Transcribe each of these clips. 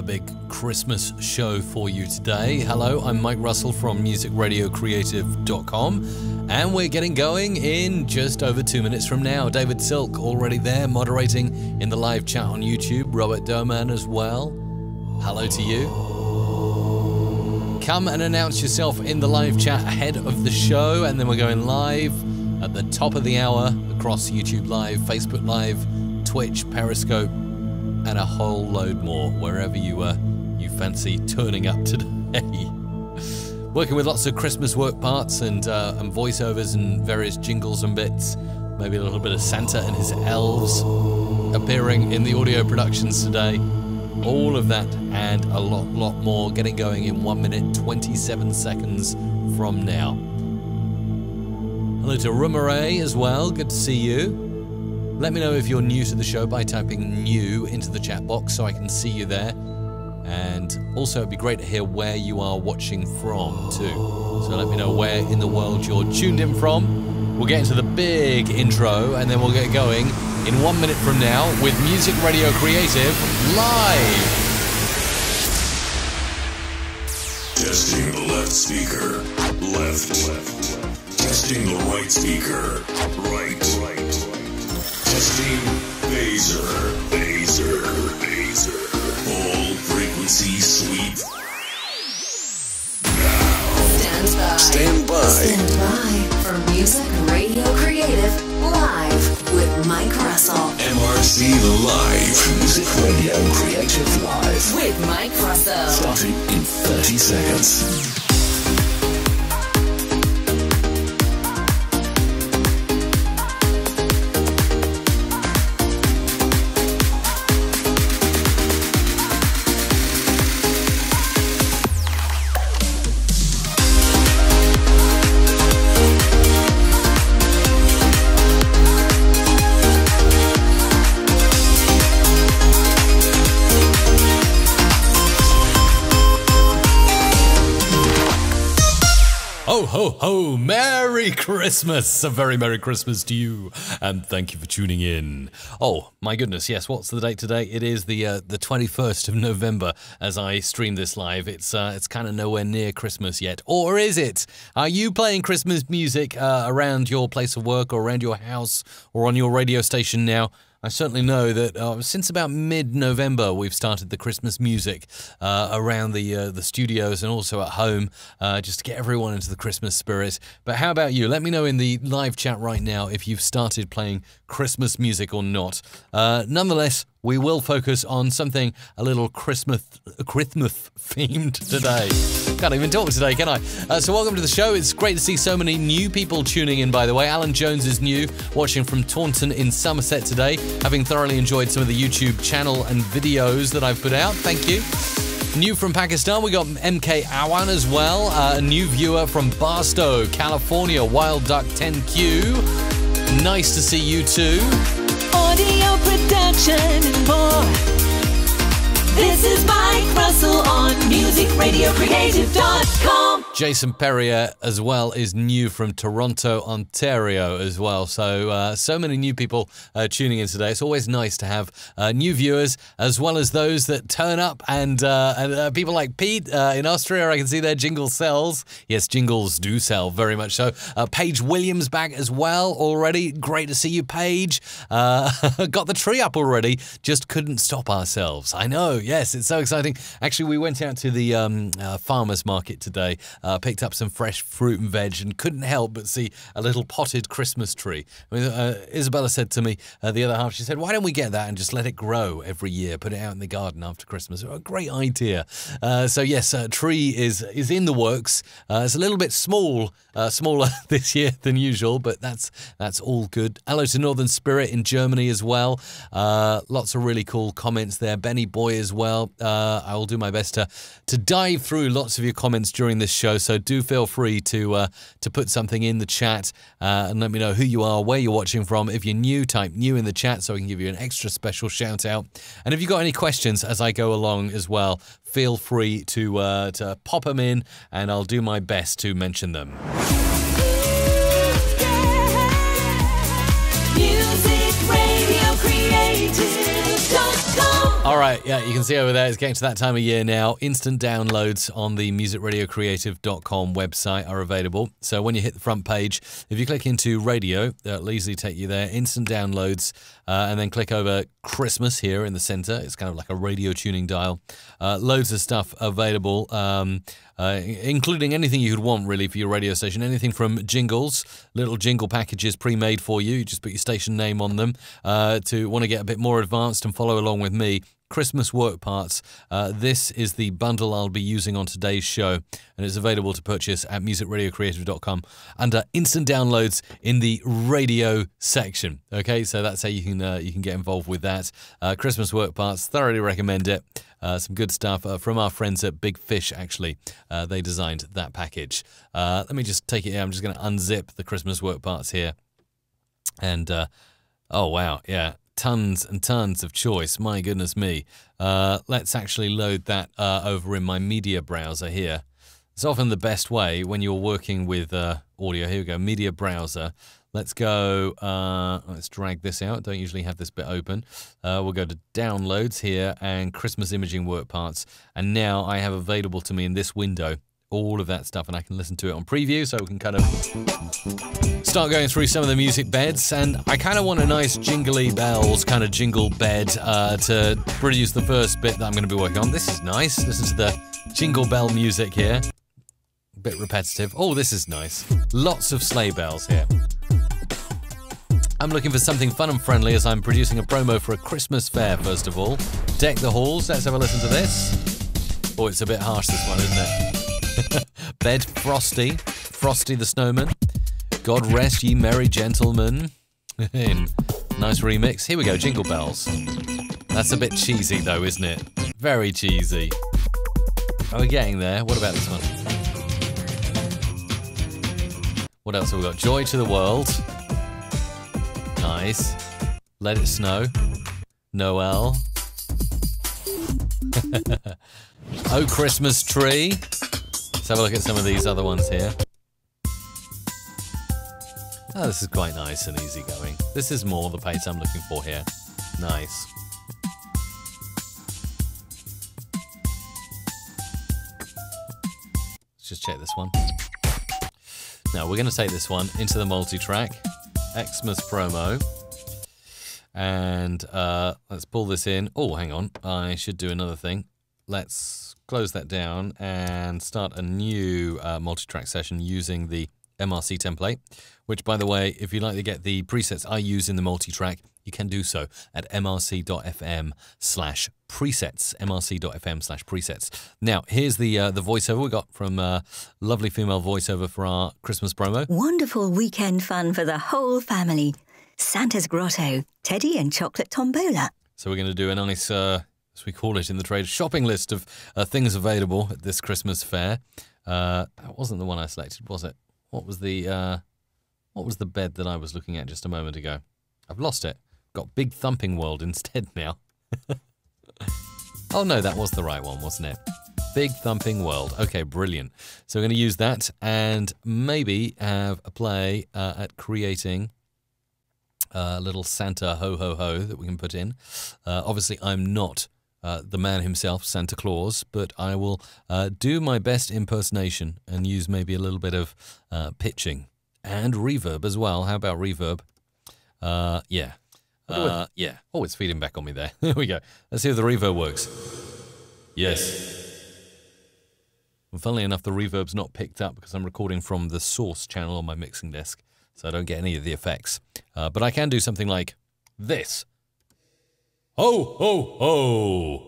big Christmas show for you today. Hello, I'm Mike Russell from musicradiocreative.com, and we're getting going in just over 2 minutes from now. David Silk already there, moderating in the live chat on YouTube. Robert Doman as well. Hello to you. Come and announce yourself in the live chat ahead of the show, and then we're going live at the top of the hour across YouTube Live, Facebook Live, Twitch, Periscope, and a whole load more, wherever you fancy turning up today. Working with lots of Christmas work parts and voiceovers and various jingles and bits. Maybe a little bit of Santa and his elves appearing in the audio productions today. All of that and a lot more getting going in 1 minute 27 seconds from now. Hello to Rumare as well, good to see you. Let me know if you're new to the show by typing new into the chat box so I can see you there. And also it'd be great to hear where you are watching from too. So let me know where in the world you're tuned in from. We'll get into the big intro and then we'll get going in 1 minute from now with Music Radio Creative live. Testing the left speaker, left. Testing the right speaker, right. Testing phaser. Full frequency sweep. Now. Stand by for Music Radio Creative live with Mike Russell. MRC Live. Music Radio Creative Live. With Mike Russell. Starting in 30 seconds. Ho, ho, ho, Merry Christmas! A very Merry Christmas to you, and thank you for tuning in. Oh, my goodness, yes, what's the date today? It is the 21st of November as I stream this live. It's kind of nowhere near Christmas yet. Or is it? Are you playing Christmas music around your place of work or around your house or on your radio station now? I certainly know that since about mid-November we've started the Christmas music around the studios and also at home just to get everyone into the Christmas spirit. But how about you? Let me know in the live chat right now if you've started playing Christmas music or not. Nonetheless, we will focus on something a little Christmas themed today. Can't even talk today, can I? So welcome to the show. It's great to see so many new people tuning in, by the way. Alan Jones is new, watching from Taunton in Somerset today, having thoroughly enjoyed some of the YouTube channel and videos that I've put out. Thank you. New from Pakistan, we got MK Awan as well. A new viewer from Barstow, California, Wild Duck 10Q. Nice to see you too. Audio production and more. This is Mike Russell on musicradiocreative.com. Jason Perrier as well is new from Toronto, Ontario as well. So so many new people tuning in today. It's always nice to have new viewers as well as those that turn up and people like Pete in Austria. I can see their jingle sells. Yes, jingles do sell very much so. Paige Williams back as well already. Great to see you, Paige. Got the tree up already. Just couldn't stop ourselves. I know. Yes, it's so exciting. Actually, we went out to the farmer's market today, picked up some fresh fruit and veg, and couldn't help but see a little potted Christmas tree. I mean, Isabella said to me the other half, she said, why don't we get that and just let it grow every year, put it out in the garden after Christmas? A great idea. So yes, a tree is in the works. It's a little bit smaller this year than usual, but that's all good. Hello to Northern Spirit in Germany as well. Lots of really cool comments there. Benny Boy as well. I will do my best to dive through lots of your comments during this show, so do feel free to put something in the chat and let me know who you are, where you're watching from. If you're new, type new in the chat so I can give you an extra special shout out. And if you've got any questions as I go along as well, feel free to pop them in and I'll do my best to mention them. MusicRadioCreative.com All right, yeah, you can see over there, it's getting to that time of year now. Instant downloads on the musicradiocreative.com website are available. So when you hit the front page, if you click into radio, that'll easily take you there. Instant downloads, and then click over Christmas here in the center. It's kind of like a radio tuning dial. Loads of stuff available, including anything you could want, really, for your radio station. Anything from jingles, little jingle packages pre-made for you. You just put your station name on them. To want to get a bit more advanced and follow along with me, Christmas work parts. This is the bundle I'll be using on today's show, and it's available to purchase at musicradiocreative.com under instant downloads in the radio section. Okay, so that's how you can get involved with that. Christmas work parts, thoroughly recommend it. Some good stuff from our friends at Big Fish, actually. They designed that package. Let me just take it here. I'm just going to unzip the Christmas work parts here. And, oh, wow, yeah. Tons and tons of choice. My goodness me. Let's actually load that over in my media browser here. It's often the best way when you're working with audio. Here we go, media browser. Let's go, let's drag this out. Don't usually have this bit open. We'll go to downloads here and Christmas imaging work parts. And now I have available to me in this window all of that stuff, and I can listen to it on preview, so we can kind of start going through some of the music beds. And I kind of want a nice jingly bells kind of jingle bed to produce the first bit that I'm going to be working on. This is nice. Listen to the jingle bell music here. A bit repetitive. Oh, this is nice. Lots of sleigh bells here. I'm looking for something fun and friendly as I'm producing a promo for a Christmas fair, first of all. Deck the halls. Let's have a listen to this. Oh, it's a bit harsh, this one, isn't it? Bed Frosty, Frosty the Snowman. God rest ye merry gentlemen. Nice remix. Here we go, Jingle Bells. That's a bit cheesy though, isn't it? Very cheesy. Are we getting there? What about this one? What else have we got? Joy to the World. Nice. Let It Snow. Noel. Oh, Christmas Tree. Let's have a look at some of these other ones here. Oh, this is quite nice and easy going. This is more the pace I'm looking for here. Nice. Let's just check this one. Now, we're going to take this one into the multi-track. Xmas promo. And let's pull this in. Oh, hang on. I should do another thing. Let's close that down and start a new multi-track session using the MRC template, which, by the way, if you'd like to get the presets I use in the multi-track, you can do so at mrc.fm/presets, mrc.fm/presets. Now, here's the voiceover we got from lovely female voiceover for our Christmas promo. Wonderful weekend fun for the whole family. Santa's Grotto, Teddy and Chocolate Tombola. So we're going to do a nice, as we call it in the trade, shopping list of things available at this Christmas fair. That wasn't the one I selected, was it? What was the bed that I was looking at just a moment ago? I've lost it. Got Big Thumping World instead now. Oh no, that was the right one, wasn't it? Big Thumping World. Okay, brilliant. So we're going to use that and maybe have a play at creating a little Santa ho ho ho that we can put in. Obviously, I'm not the man himself, Santa Claus, but I will do my best impersonation and use maybe a little bit of pitching and reverb as well. How about reverb? Yeah. Yeah. Oh, it's feeding back on me there. There we go. Let's see if the reverb works. Yes. And funnily enough, the reverb's not picked up because I'm recording from the source channel on my mixing desk, so I don't get any of the effects. But I can do something like this. Ho, ho, ho.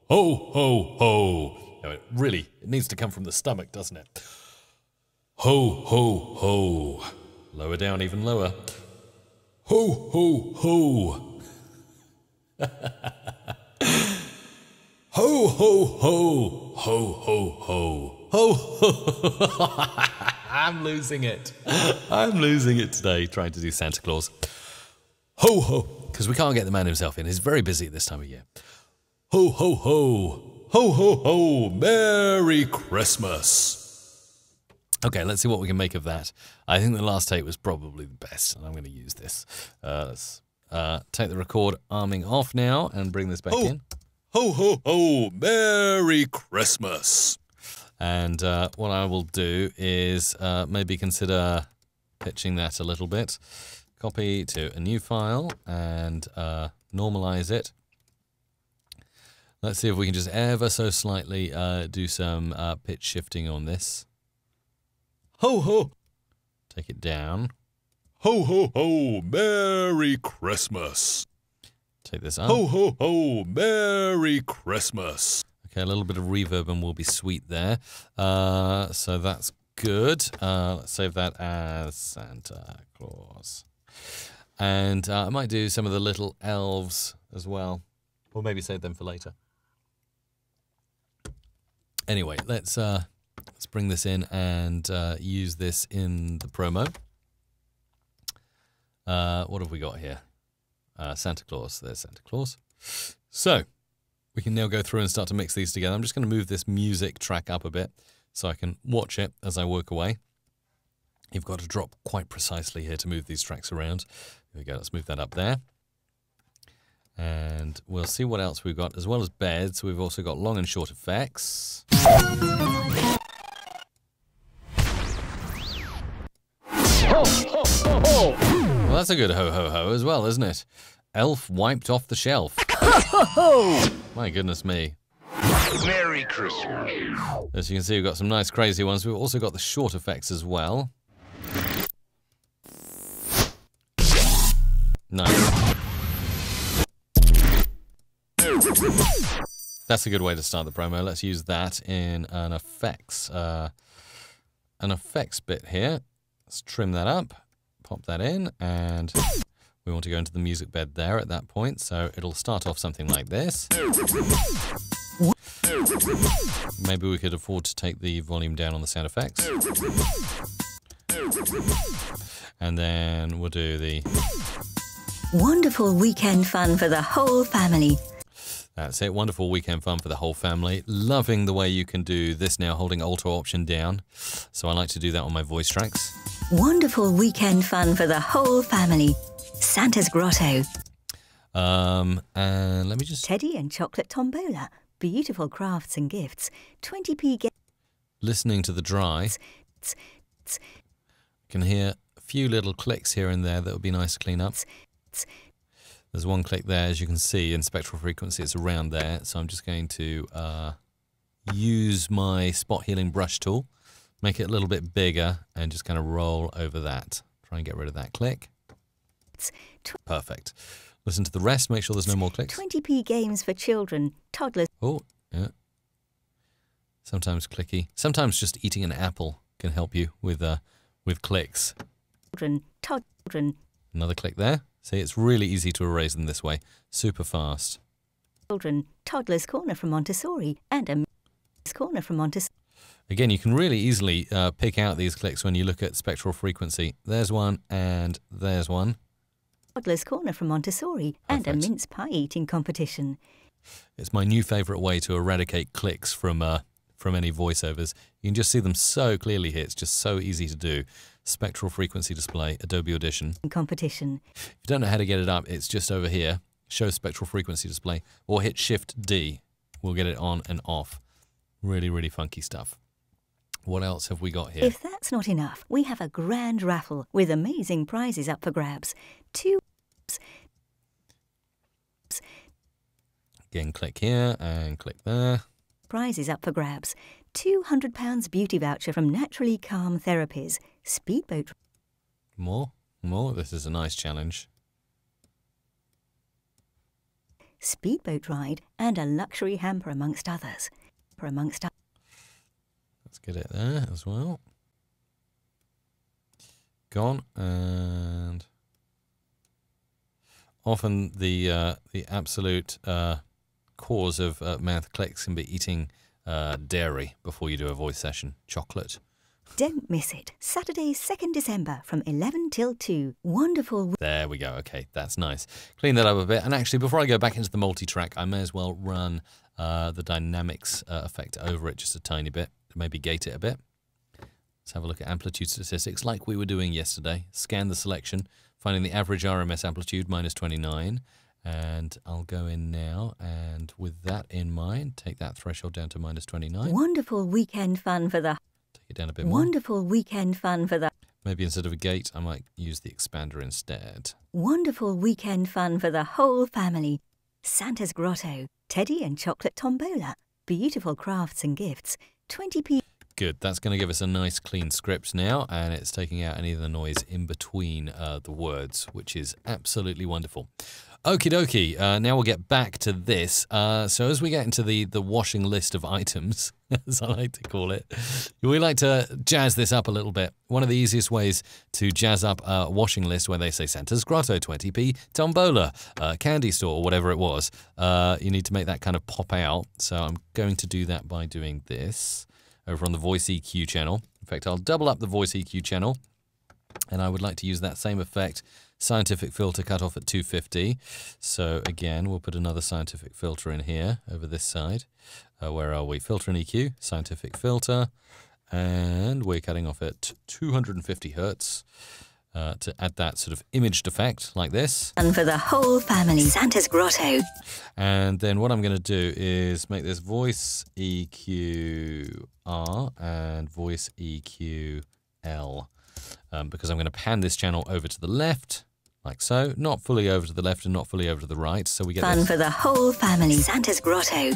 Ho, ho, ho. No, it needs to come from the stomach, doesn't it? Ho, ho, ho. Lower down, even lower. Ho, ho, ho. Ho, ho, ho. Ho, ho, ho. Ho, ho. I'm losing it. I'm losing it today, trying to do Santa Claus. Ho, ho. Because we can't get the man himself in. He's very busy at this time of year. Ho, ho, ho. Ho, ho, ho. Merry Christmas. Okay, let's see what we can make of that. I think the last take was probably the best, and I'm going to use this. Let's take the record arming off now and bring this back in. Ho, ho, ho, Merry Christmas. And what I will do is maybe consider pitching that a little bit. Copy to a new file and normalize it. Let's see if we can just ever so slightly do some pitch shifting on this. Ho, ho. Take it down. Ho, ho, ho, Merry Christmas. Take this up. Ho, ho, ho, Merry Christmas. Okay, a little bit of reverb and we'll be sweet there. So that's good. Let's save that as Santa Claus. And I might do some of the little elves as well. Or maybe save them for later. Anyway, let's bring this in and use this in the promo. What have we got here? Santa Claus. There's Santa Claus. So we can now go through and start to mix these together. I'm just going to move this music track up a bit so I can watch it as I work away. You've got to drop quite precisely here to move these tracks around. Here we go. Let's move that up there. And we'll see what else we've got. As well as beds, we've also got long and short effects. Ho, ho, ho, ho. Well, that's a good ho-ho-ho as well, isn't it? Elf wiped off the shelf. My goodness me. Merry Christmas. As you can see, we've got some nice crazy ones. We've also got the short effects as well. Nice. That's a good way to start the promo. Let's use that in an effects bit here. Let's trim that up, pop that in, and we want to go into the music bed there at that point. So it'll start off something like this. Maybe we could afford to take the volume down on the sound effects. And then we'll do the Wonderful weekend fun for the whole family. That's it. Wonderful weekend fun for the whole family. Loving the way you can do this now, holding Alt Option down. So I like to do that on my voice tracks. Wonderful weekend fun for the whole family. Santa's Grotto. And let me just... Teddy and Chocolate Tombola. Beautiful crafts and gifts. 20p Listening to the dry. You can hear a few little clicks here and there that would be nice to clean up. There's one click there, as you can see, in spectral frequency. It's around there. So I'm just going to use my spot healing brush tool, make it a little bit bigger, and just kind of roll over that. Try and get rid of that click. Perfect. Listen to the rest. Make sure there's no more clicks. 20p games for children, toddlers. Oh, yeah. Sometimes clicky. Sometimes just eating an apple can help you with clicks. Children. Another click there. See, it's really easy to erase them this way. Super fast. Children, Toddler's Corner from Montessori, and a Corner from Montessori. Again, you can really easily pick out these clicks when you look at spectral frequency. There's one, and there's one. Toddler's Corner from Montessori, and a mince pie eating competition. It's my new favourite way to eradicate clicks from any voiceovers. You can just see them so clearly here. It's just so easy to do. Spectral frequency display, Adobe Audition. Competition. If you don't know how to get it up, it's just over here. Show spectral frequency display, or hit Shift D. We'll get it on and off. Really, really funky stuff. What else have we got here? If that's not enough, we have a grand raffle with amazing prizes up for grabs. Again, click here and click there. Prizes up for grabs. £200 beauty voucher from Naturally Calm Therapies. Speedboat. More. This is a nice challenge. Speedboat ride and a luxury hamper amongst others. Let's get it there as well. Gone. And often the absolute cause of mouth clicks can be eating dairy before you do a voice session. Chocolate. Don't miss it. Saturday, 2nd December from 11 till 2. Wonderful. There we go. Okay, that's nice. Clean that up a bit. And actually, before I go back into the multi-track, I may as well run the dynamics effect over it just a tiny bit. Maybe gate it a bit. Let's have a look at amplitude statistics like we were doing yesterday. Scan the selection, finding the average RMS amplitude, -29. And I'll go in now, and with that in mind, take that threshold down to -29. Wonderful weekend fun for the... Take it down a bit more. Wonderful weekend fun for the... Maybe instead of a gate, I might use the expander instead. Wonderful weekend fun for the whole family. Santa's Grotto, Teddy and Chocolate Tombola. Beautiful crafts and gifts. 20p... Good, that's going to give us a nice clean script now, and it's taking out any of the noise in between the words, which is absolutely wonderful. Okie dokie, now we'll get back to this. So as we get into the washing list of items, as I like to call it, we like to jazz this up a little bit. One of the easiest ways to jazz up a washing list where they say Santa's Grotto, 20p, Tombola, candy store, or whatever it was, you need to make that kind of pop out. So I'm going to do that by doing this over on the Voice EQ channel. In fact, I'll double up the Voice EQ channel, and I would like to use that same effect, scientific filter cut off at 250. So again, we'll put another scientific filter in here over this side. Where are we? Filter and EQ, scientific filter, and we're cutting off at 250 hertz. To add that sort of imaged effect like this. And for the whole family, Santa's Grotto. And then what I'm going to do is make this Voice EQ R and Voice EQ L. Because I'm going to pan this channel over to the left, like so. Not fully over to the left and not fully over to the right. So we get Fun this. for the whole family, Santa's Grotto.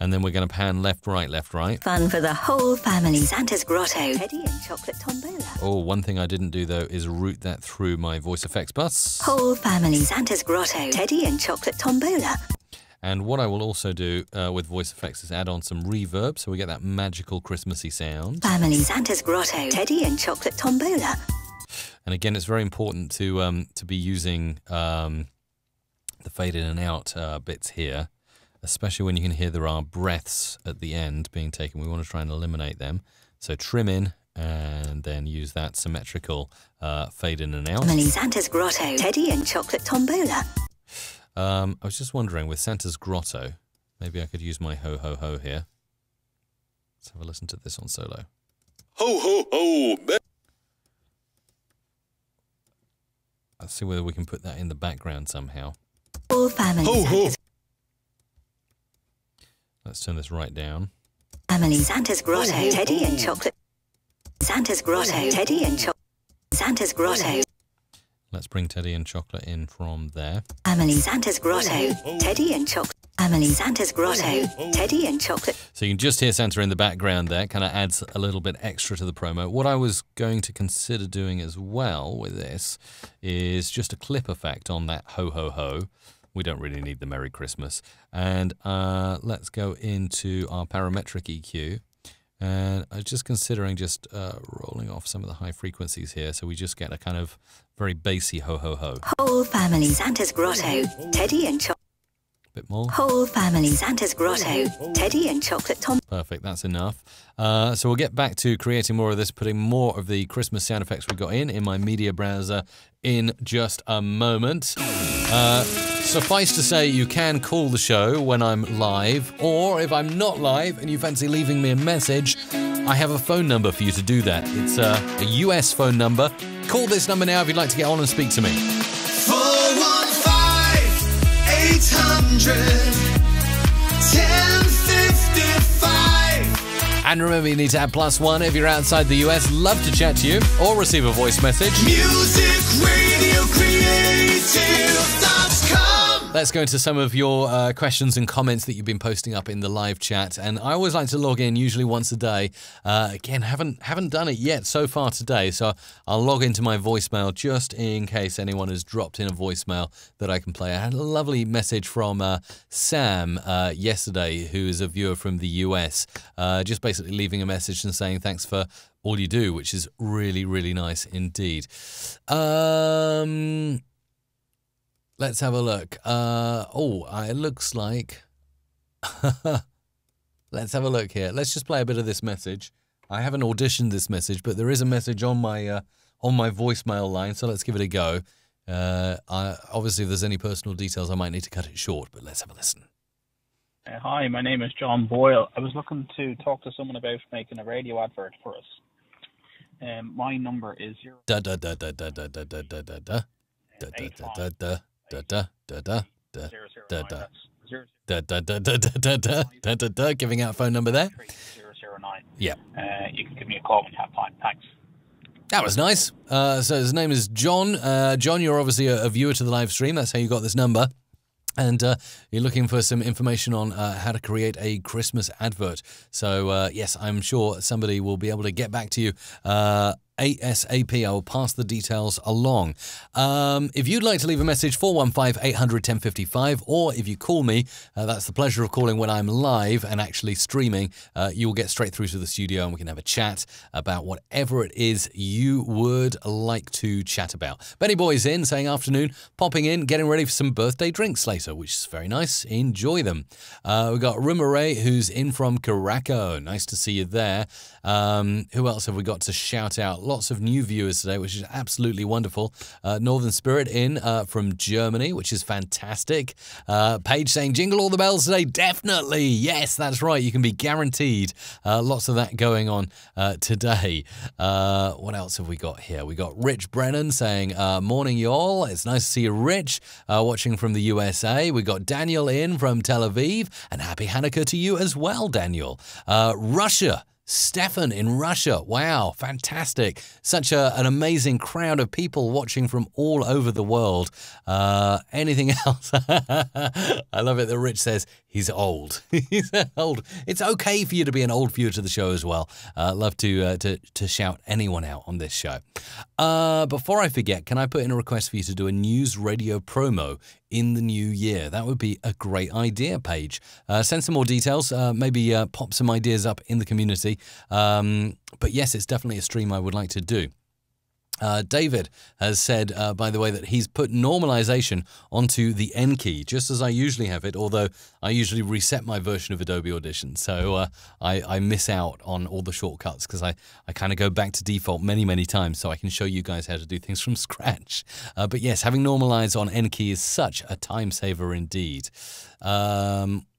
And then we're going to pan left, right, left, right. Fun for the whole family, Santa's Grotto. Teddy and Chocolate Tombola. Oh, one thing I didn't do, though, is route that through my voice effects bus. Whole family, Santa's Grotto. Teddy and Chocolate Tombola. And what I will also do with voice effects is add on some reverb, so we get that magical Christmassy sound. Family, Santa's Grotto. Teddy and Chocolate Tombola. And again, it's very important to be using the fade in and out bits here, especially when you can hear there are breaths at the end being taken. We want to try and eliminate them. So trim in and then use that symmetrical fade in and out. Family, Santa's Grotto. Teddy and Chocolate Tombola. I was just wondering, with Santa's Grotto, maybe I could use my ho ho ho here. Let's have a listen to this on solo. Ho, ho, ho, man. Let's see whether we can put that in the background somehow. Whole family, Ho, ho. Santa's Let's turn this right down. Family, Santa's Grotto. Teddy and Chocolate. Santa's Grotto. Teddy and Chocolate. Santa's Grotto. Let's bring Teddy and Chocolate in from there. Family, Santa's Grotto. Teddy and Chocolate. Family, Santa's Grotto. Teddy and Chocolate. So you can just hear Santa in the background there, kind of adds a little bit extra to the promo. What I was going to consider doing as well with this is just a clip effect on that ho ho ho. We don't really need the Merry Christmas. And let's go into our parametric EQ. And I was just considering just rolling off some of the high frequencies here, so we just get a kind of very bassy ho ho ho. Whole family, Santa's Grotto. Teddy and Chocolate. Bit more. Whole family, Santa's Grotto. Teddy and Chocolate Tom. Perfect, that's enough. So we'll get back to creating more of this, putting more of the Christmas sound effects we got in my media browser in just a moment. Suffice to say, you can call the show when I'm live, or if I'm not live and you fancy leaving me a message, I have a phone number for you to do that. It's a US phone number. Call this number now if you'd like to get on and speak to me. 415-800-1055. And remember, you need to add +1 if you're outside the US. Love to chat to you or receive a voice message. MusicRadioCreative.com. Let's go into some of your questions and comments that you've been posting up in the live chat. And I always like to log in, usually once a day. Again, haven't done it yet so far today, so I'll log into my voicemail just in case anyone has dropped in a voicemail that I can play. I had a lovely message from Sam yesterday, who is a viewer from the US, just basically leaving a message and saying thanks for all you do, which is really, really nice indeed. Let's have a look. It looks like... Let's have a look here. Let's just play a bit of this message. I haven't auditioned this message, but there is a message on my voicemail line, so let's give it a go. Obviously, if there's any personal details, I might need to cut it short, but let's have a listen. Hi, my name is John Boyle. I was looking to talk to someone about making a radio advert for us. My number is 0. Da da da da da da da da da da da da da da da da da Giving out a phone number there. 009. Yeah. You can give me a call when you have time. Thanks. That was nice. So his name is John. John, you're obviously a viewer to the live stream. That's how you got this number. And you're looking for some information on how to create a Christmas advert. So, yes, I'm sure somebody will be able to get back to you ASAP. I will pass the details along. If you'd like to leave a message, 415-800-1055, or if you call me, that's the pleasure of calling when I'm live and actually streaming, you will get straight through to the studio and we can have a chat about whatever it is you would like to chat about. Benny Boy's in, saying afternoon, popping in, getting ready for some birthday drinks later, which is very nice. Enjoy them. We've got Rumare, who's in from Caraco. Nice to see you there. Who else have we got to shout out? Lots of new viewers today, which is absolutely wonderful. Northern Spirit in from Germany, which is fantastic. Paige saying, jingle all the bells today. Definitely. Yes, that's right. You can be guaranteed. Lots of that going on today. What else have we got here? We got Rich Brennan saying, morning, y'all. It's nice to see you, Rich, watching from the USA. We got Daniel in from Tel Aviv, and happy Hanukkah to you as well, Daniel. Russia. Stefan in Russia. Wow, fantastic. Such an amazing crowd of people watching from all over the world. Anything else? I love it that Rich says he's old. He's old. It's okay for you to be an old viewer to the show as well. Love to shout anyone out on this show. Before I forget, can I put in a request for you to do a news radio promo in the new year? That would be a great idea, Paige. Send some more details, maybe pop some ideas up in the community. But yes, it's definitely a stream I would like to do. David has said, by the way, that he's put normalization onto the N key, just as I usually have it, although I usually reset my version of Adobe Audition. So I miss out on all the shortcuts because I kind of go back to default many, many times so I can show you guys how to do things from scratch. But yes, having normalize on N key is such a time saver indeed.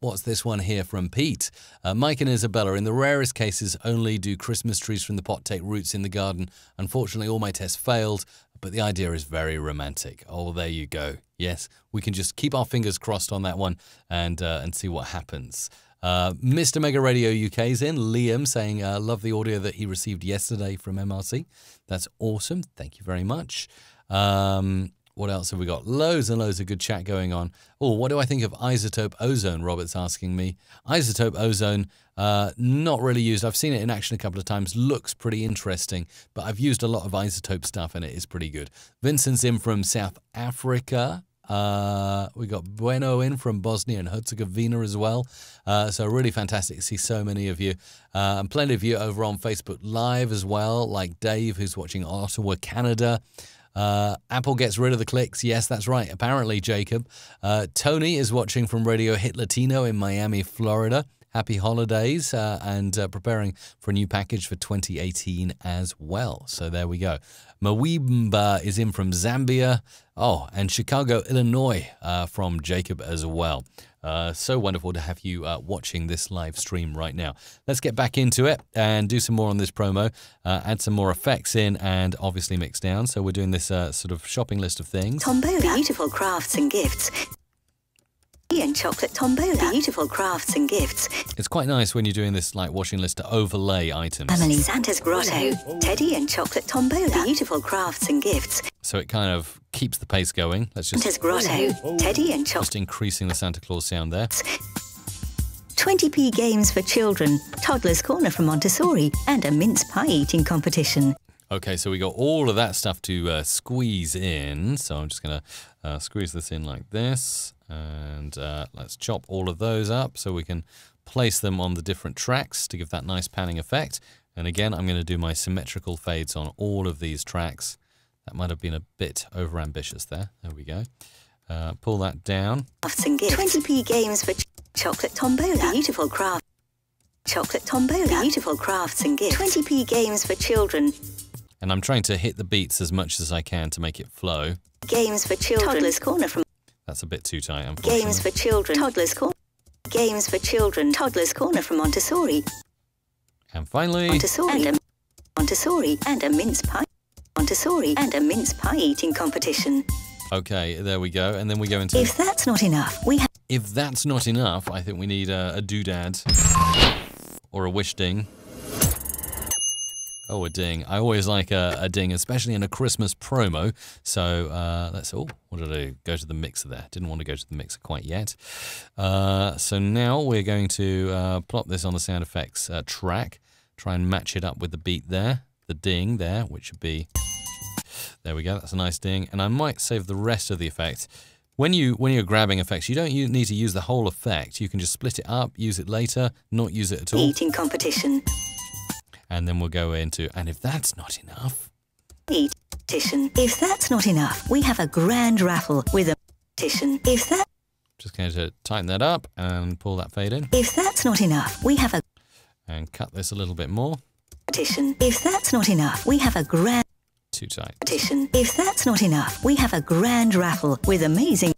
What's this one here from Pete? Mike and Isabella, in the rarest cases, only do Christmas trees from the pot take roots in the garden. Unfortunately, all my tests failed, but the idea is very romantic. Oh, there you go. Yes, we can just keep our fingers crossed on that one and see what happens. Mr. Mega Radio UK's in. Liam saying, love the audio that he received yesterday from MRC. That's awesome. Thank you very much. What else have we got? Loads and loads of good chat going on. Oh, what do I think of isotope ozone? Robert's asking me. Isotope ozone, not really used. I've seen it in action a couple of times. Looks pretty interesting, but I've used a lot of isotope stuff and it is pretty good. Vincent's in from South Africa. We got Bueno in from Bosnia and Herzegovina as well. So really fantastic to see so many of you. And plenty of you over on Facebook Live as well, like Dave, who's watching Ottawa, Canada. Apple gets rid of the clicks. Yes, that's right. Apparently, Jacob. Tony is watching from Radio Hit Latino in Miami, Florida. Happy holidays and preparing for a new package for 2018 as well. So there we go. Mawimba is in from Zambia. Oh, and Chicago, Illinois from Jacob as well. So wonderful to have you watching this live stream right now. Let's get back into it and do some more on this promo, add some more effects in and obviously mix down. So we're doing this sort of shopping list of things. Tombola, beautiful crafts and gifts. And chocolate tombola, beautiful crafts and gifts. It's quite nice when you're doing this like washing list to overlay items. Family, Santa's Grotto, Teddy and chocolate tombola, beautiful crafts and gifts. So it kind of keeps the pace going. Let's just Santa's Grotto, Teddy and chocolate. Just increasing the Santa Claus sound there. 20p games for children, Toddler's Corner from Montessori, and a mince pie eating competition. Okay, so we got all of that stuff to squeeze in. So I'm just going to squeeze this in like this. And let's chop all of those up so we can place them on the different tracks to give that nice panning effect. And again, I'm going to do my symmetrical fades on all of these tracks. That might have been a bit overambitious there. There we go. Pull that down. 20p games for chocolate tombola, beautiful craft. Chocolate tombola, beautiful crafts and gifts. 20p games for children. And I'm trying to hit the beats as much as I can to make it flow. Games for children. Toddler's Corner from... That's a bit too tight, unfortunately. Games for children. Toddler's Corner. Games for children. Toddler's Corner from Montessori. And finally... Montessori and a mince pie. Montessori and a mince pie eating competition. Okay, there we go. And then we go into... If that's not enough, we have... If that's not enough, I think we need a doodad. Or a wish ding. Oh, a ding. I always like a ding, especially in a Christmas promo. So let's... Oh, what did I do? Go to the mixer there. Didn't want to go to the mixer quite yet. So now we're going to plop this on the sound effects track. Try and match it up with the beat there. The ding there, which should be... There we go. That's a nice ding. And I might save the rest of the effect. When you're grabbing effects, you don't need to use the whole effect. You can just split it up, use it later, not use it at all. Eating competition. And then we'll go into, and if that's not enough... Competition. If that's not enough, we have a grand raffle with a competition. If that... Just going to tighten that up and pull that fade in. If that's not enough, we have a... And cut this a little bit more. Competition. If that's not enough, we have a grand... Too tight. Competition. If that's not enough, we have a grand raffle with amazing...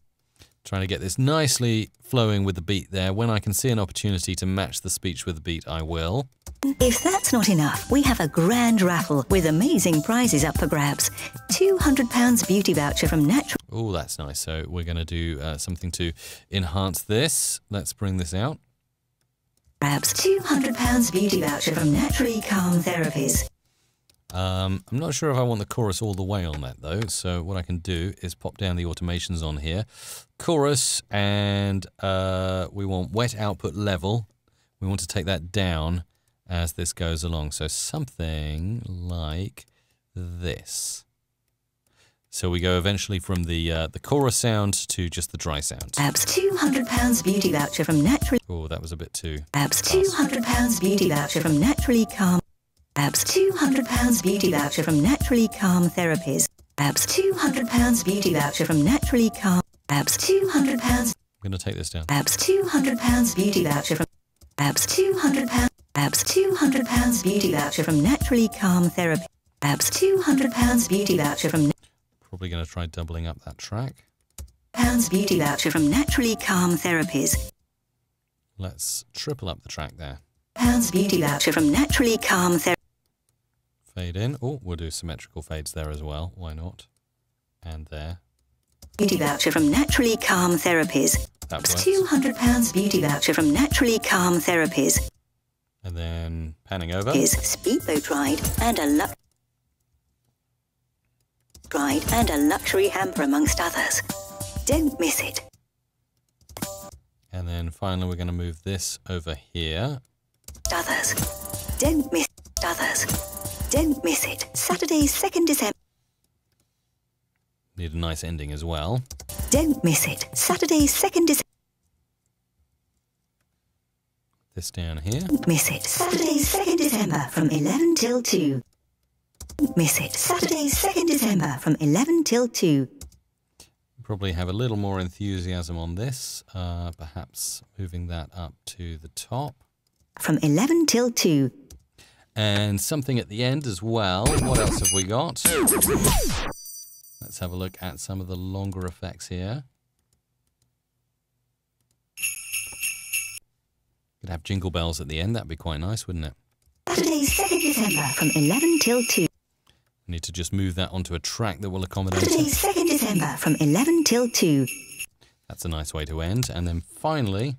Trying to get this nicely flowing with the beat there. When I can see an opportunity to match the speech with the beat, I will. If that's not enough, we have a grand raffle with amazing prizes up for grabs. £200 beauty voucher from Natural... Oh, that's nice. So we're going to do something to enhance this. Let's bring this out. Grabs. £200 beauty voucher from Naturally Calm Therapies. I'm not sure if I want the chorus all the way on that though, so what I can do is pop down the automations on here. Chorus, and we want wet output level. We want to take that down as this goes along, so something like this. So we go eventually from the chorus sound to just the dry sound. Abs £200 beauty voucher from Naturally... Oh, that was a bit too... Abs £200 beauty voucher from Naturally Calm... Abs £200 beauty voucher from Naturally Calm Therapies. Abs £200 beauty voucher from Naturally Calm. Abs £200. I'm going to take this down. Abs £200 beauty voucher from... Abs £200. Abs £200 beauty voucher from Naturally Calm Therapy. Abs £200 beauty voucher from... Probably going to try doubling up that track. Pounds beauty voucher from Naturally Calm Therapies. Let's triple up the track there. Pounds beauty voucher from Naturally Calm Therapies. Fade in. Oh, we'll do symmetrical fades there as well. Why not? And there. Beauty voucher from Naturally Calm Therapies. That works. £200 beauty voucher from Naturally Calm Therapies. And then panning over. Is speedboat ride and a luxury hamper amongst others. Don't miss it. And then finally we're going to move this over here. Others. Don't miss others. Don't miss it. Saturday, 2nd December. Need a nice ending as well. Don't miss it. Saturday, 2nd December. This down here. Don't miss it. Saturday, 2nd December from 11 till 2. Don't miss it. Saturday, 2nd December from 11 till 2. Probably have a little more enthusiasm on this. Perhaps moving that up to the top. From 11 till 2. And something at the end as well. What else have we got? Let's have a look at some of the longer effects here. Could have jingle bells at the end. That'd be quite nice, wouldn't it? Saturday, 2nd December from 11 till 2. Need to just move that onto a track that will accommodate Saturday, it. 2nd December from 11 till 2. That's a nice way to end. And then finally...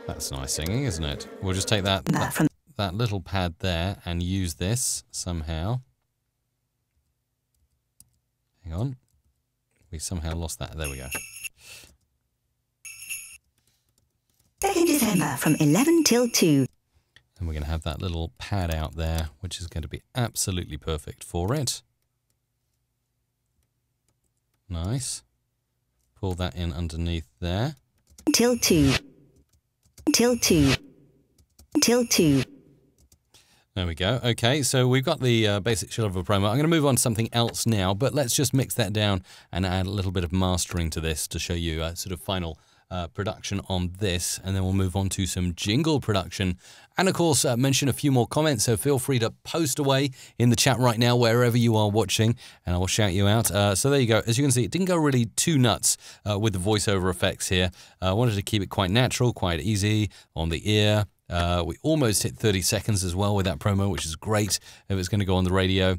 That's nice singing, isn't it? We'll just take that little pad there and use this somehow. Hang on. We somehow lost that. There we go. 2nd December from 11 till 2. And we're going to have that little pad out there, which is going to be absolutely perfect for it. Nice. Pull that in underneath there. Till 2. Till 2. Till 2. There we go. Okay, so we've got the basic shell of a promo. I'm going to move on to something else now, but let's just mix that down and add a little bit of mastering to this to show you a sort of final production on this, and then we'll move on to some jingle production. And of course, mention a few more comments, so feel free to post away in the chat right now, wherever you are watching, and I will shout you out. So there you go. As you can see, it didn't go really too nuts with the voiceover effects here. I wanted to keep it quite natural, quite easy on the ear. We almost hit 30 seconds as well with that promo, which is great if it's going to go on the radio.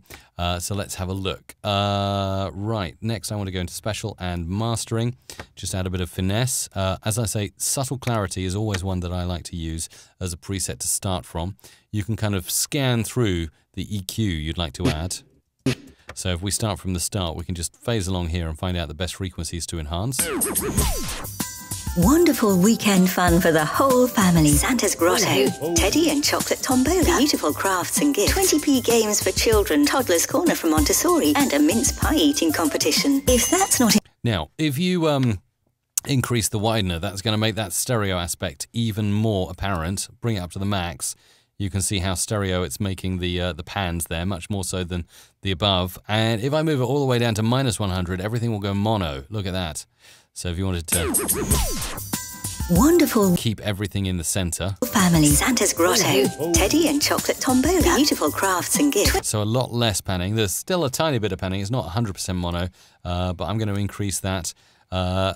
So let's have a look. Right, next I want to go into special and mastering. Just add a bit of finesse. As I say, subtle clarity is always one that I like to use as a preset to start from. You can kind of scan through the EQ you'd like to add. So if we start from the start, we can just phase along here and find out the best frequencies to enhance. Wonderful weekend fun for the whole family. Santa's Grotto, Teddy and Chocolate Tombola, beautiful crafts and gifts, 20p games for children, Toddler's Corner from Montessori, and a mince pie eating competition. If that's not it. Now, if you increase the widener, that's going to make that stereo aspect even more apparent. Bring it up to the max. You can see how stereo it's making the pans there, much more so than the above. And if I move it all the way down to -100, everything will go mono. Look at that. So if you wanted to wonderful keep everything in the center. Family, Santa's Grotto, Teddy and Chocolate Tombola, beautiful crafts and gifts. So a lot less panning. There's still a tiny bit of panning. It's not 100% mono, but I'm going to increase that.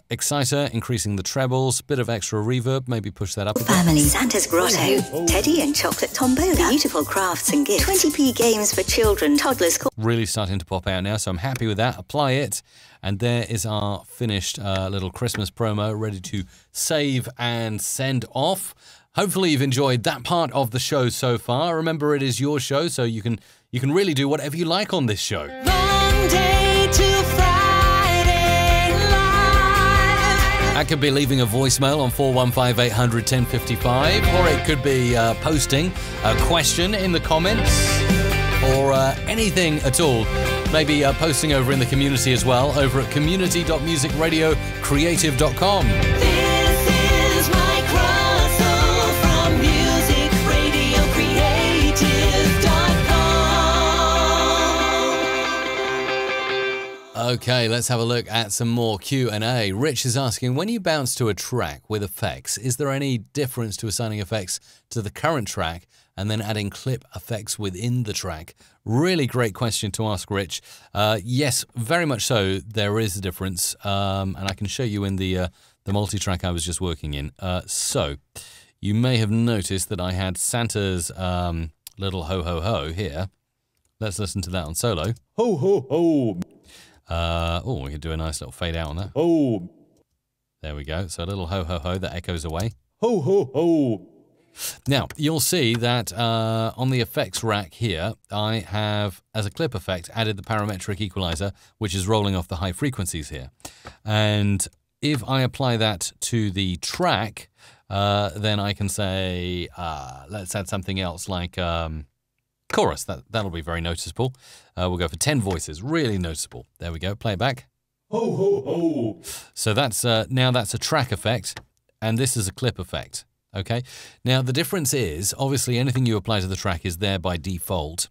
Exciter, increasing the trebles, bit of extra reverb, maybe push that up a bit. Family, Santa's Grotto, Teddy and Chocolate Tombola, beautiful crafts and gifts, 20p games for children, Toddler's Corner. Really starting to pop out now, so I'm happy with that. Apply it, and there is our finished little Christmas promo, ready to save and send off. Hopefully you've enjoyed that part of the show so far. Remember, it is your show, so you can really do whatever you like on this show. Monday to Friday live. That could be leaving a voicemail on 415 800 1055, or it could be posting a question in the comments, or anything at all. Maybe posting over in the community as well, over at community.musicradiocreative.com. This is Mike Russell from musicradiocreative.com. Okay, let's have a look at some more Q&A. Rich is asking, when you bounce to a track with effects, is there any difference to assigning effects to the current track and then adding clip effects within the track? Really great question to ask, Rich. Yes, very much so. There is a difference, and I can show you in the multi-track I was just working in. So you may have noticed that I had Santa's little ho ho ho here. Let's listen to that on solo. Ho ho ho. We could do a nice little fade out on that. Ho. There we go. So a little ho ho ho that echoes away. Ho ho ho. Now, you'll see that on the effects rack here, I have, as a clip effect, added the Parametric Equaliser, which is rolling off the high frequencies here. And if I apply that to the track, then I can say, let's add something else like chorus. That'll be very noticeable. We'll go for 10 voices, really noticeable. There we go, play it back. Ho ho ho. So that's now that's a track effect, and this is a clip effect. Okay, now the difference is, obviously anything you apply to the track is there by default,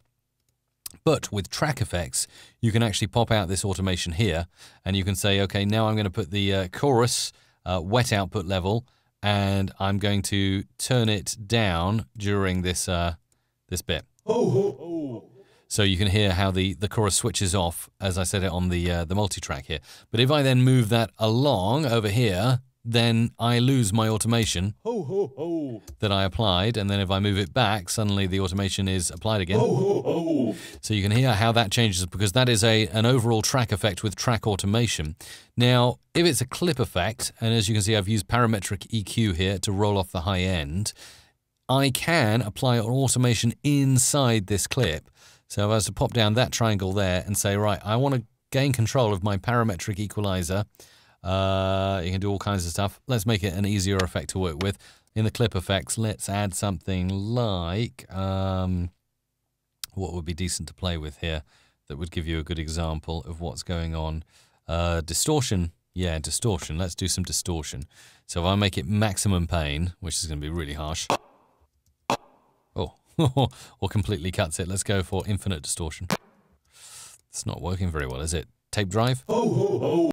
but with track effects, you can actually pop out this automation here, and you can say, okay, now I'm going to put the chorus wet output level, and I'm going to turn it down during this this bit. Ho ho ho. So you can hear how the chorus switches off, as I said it on the multi-track here. But if I then move that along over here, then I lose my automation Ho ho ho. that I applied, and then if I move it back, suddenly the automation is applied again. Ho ho ho. So you can hear how that changes, because that is an overall track effect with track automation. Now, if it's a clip effect, and as you can see, I've used parametric EQ here to roll off the high end, I can apply an automation inside this clip. So if I was to pop down that triangle there and say, right, I want to gain control of my parametric equalizer. You can do all kinds of stuff. Let's make it an easier effect to work with. In the clip effects, let's add something like, what would be decent to play with here that would give you a good example of what's going on. Distortion. Yeah, distortion. Let's do some distortion. So if I make it maximum pain, which is going to be really harsh. Oh, or completely cuts it. Let's go for infinite distortion. It's not working very well, is it? Tape drive. Ho ho ho.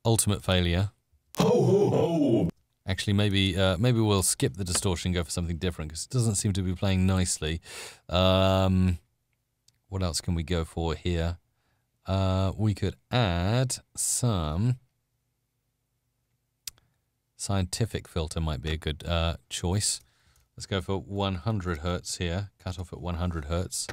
Ultimate failure. Ho ho ho. Actually, maybe we'll skip the distortion and go for something different, because it doesn't seem to be playing nicely. What else can we go for here? We could add some scientific filter, might be a good choice. Let's go for 100 hertz here. Cut off at 100 hertz.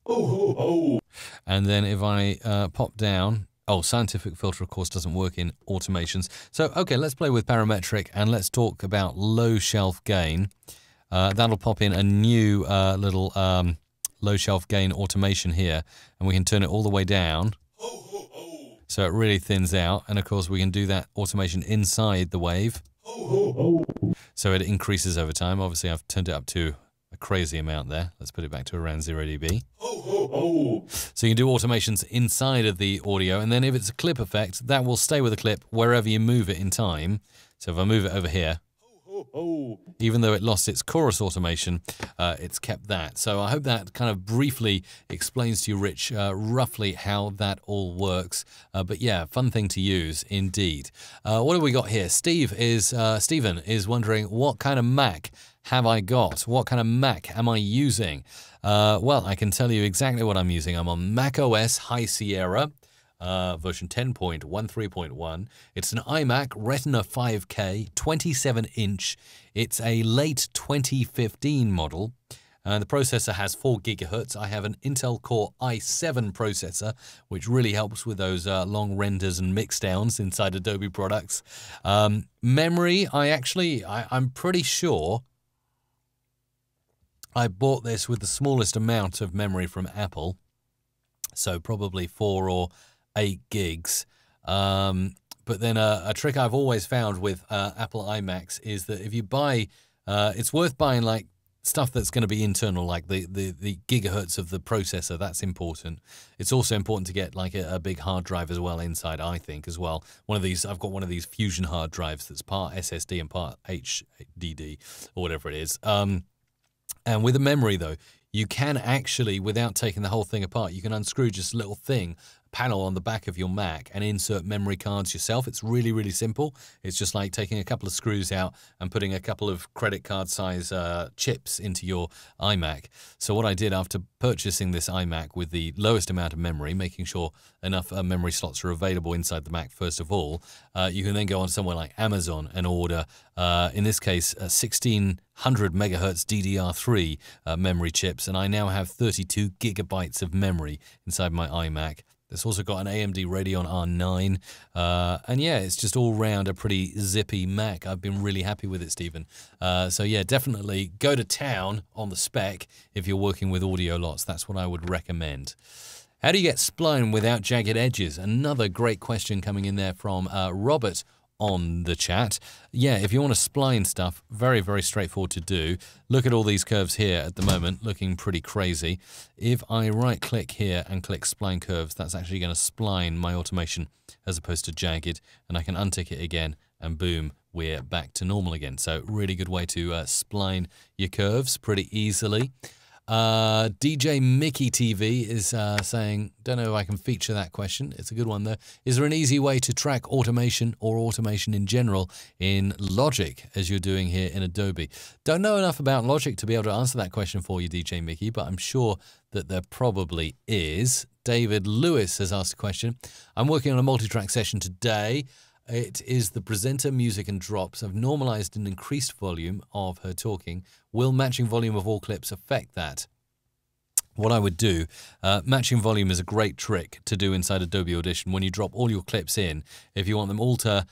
Ho, ho, ho. And then if I pop down, scientific filter, of course, doesn't work in automations. So, okay, let's play with parametric and let's talk about low shelf gain. That'll pop in a new little low shelf gain automation here, and we can turn it all the way down. Ho, ho, ho. So it really thins out, and of course we can do that automation inside the wave. Ho, ho, ho. So it increases over time. Obviously, I've turned it up to a crazy amount there. Let's put it back to around 0 dB. Ho, ho, ho. So you can do automations inside of the audio, and then if it's a clip effect, that will stay with the clip wherever you move it in time. So if I move it over here, Ho, ho. even though it lost its chorus automation, it's kept that. So I hope that kind of briefly explains to you, Rich, roughly how that all works. But yeah, fun thing to use indeed. What have we got here? Stephen is wondering, what kind of Mac have I got? What kind of Mac am I using? Well, I can tell you exactly what I'm using. I'm on Mac OS High Sierra. Version 10.13.1. It's an iMac Retina 5K, 27-inch. It's a late 2015 model. The processor has 4 gigahertz. I have an Intel Core i7 processor, which really helps with those long renders and mixdowns inside Adobe products. Memory, I'm pretty sure I bought this with the smallest amount of memory from Apple. So probably 4 or 8 gigs. But then a trick I've always found with Apple iMacs is that if you buy, it's worth buying like stuff that's going to be internal, like the gigahertz of the processor. That's important. It's also important to get like a big hard drive as well inside, I think, as well. I've got one of these Fusion hard drives that's part SSD and part HDD or whatever it is. And with the memory though, you can actually, without taking the whole thing apart, you can unscrew just a little panel on the back of your Mac and insert memory cards yourself. It's really, really simple. It's just like taking a couple of screws out and putting a couple of credit card size chips into your iMac. So what I did after purchasing this iMac with the lowest amount of memory, making sure enough memory slots are available inside the Mac first of all, you can then go on somewhere like Amazon and order, in this case, 1600 megahertz DDR3 memory chips, and I now have 32 gigabytes of memory inside my iMac. It's also got an AMD Radeon R9, and yeah, it's just all round a pretty zippy Mac. I've been really happy with it, Stephen. So yeah, definitely go to town on the spec if you're working with audio lots. That's what I would recommend. How do you get spline without jagged edges? Another great question coming in there from Robert on the chat. Yeah, if you want to spline stuff, very, very straightforward to do. Look at all these curves here at the moment, looking pretty crazy. If I right-click here and click Spline Curves, that's actually going to spline my automation as opposed to jagged, and I can untick it again, and boom, we're back to normal again. So really good way to spline your curves pretty easily. DJ Mickey TV is saying, don't know if I can feature that question. It's a good one though. Is there an easy way to track automation or automation in general in Logic as you're doing here in Adobe? Don't know enough about Logic to be able to answer that question for you, DJ Mickey, but I'm sure that there probably is. David Lewis has asked a question. I'm working on a multi-track session today. It is the presenter, music and drops. I've normalized an increased volume of her talking. Will matching volume of all clips affect that? What I would do, matching volume is a great trick to do inside Adobe Audition. When you drop all your clips in, if you want them all to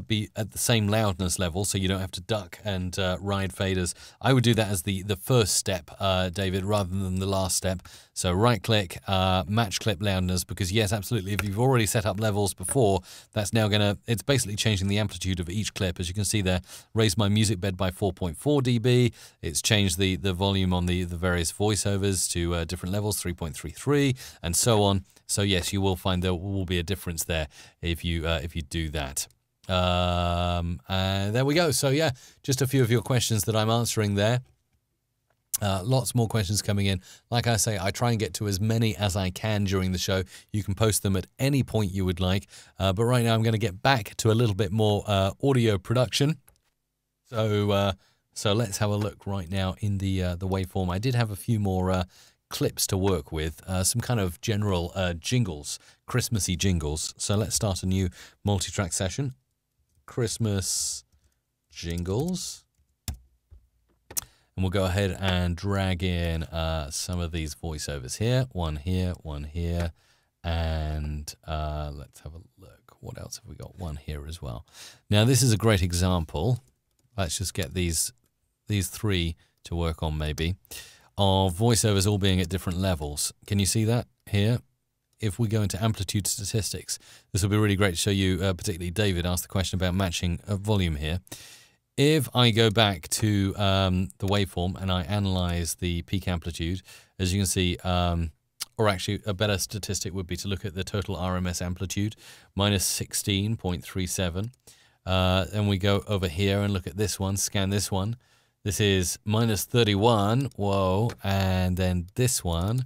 be at the same loudness level so you don't have to duck and ride faders, I would do that as the first step, David, rather than the last step. So right-click, match clip loudness, because yes, absolutely, if you've already set up levels before, that's now going to, it's basically changing the amplitude of each clip. As you can see there, raised my music bed by 4.4 dB. It's changed the volume on the various voiceovers to different levels, 3.33, and so on. So yes, you will find there will be a difference there if you do that. And there we go. So yeah, just a few of your questions that I'm answering there. Lots more questions coming in. Like I say, I try and get to as many as I can during the show. You can post them at any point you would like. But right now I'm going to get back to a little bit more audio production. So let's have a look right now in the waveform. I did have a few more clips to work with, some kind of general jingles, Christmassy jingles. So let's start a new multi-track session. Christmas jingles. And we'll go ahead and drag in some of these voiceovers here. One here, and let's have a look. What else have we got? One here as well. Now, this is a great example. Let's just get these three to work on maybe, of voiceovers all being at different levels. Can you see that here? If we go into Amplitude Statistics, this will be really great to show you, particularly David asked the question about matching volume here. If I go back to the waveform and I analyze the peak amplitude, as you can see, or actually a better statistic would be to look at the total RMS amplitude, minus 16.37. And we go over here and look at this one, scan this one. This is minus 31, whoa, and then this one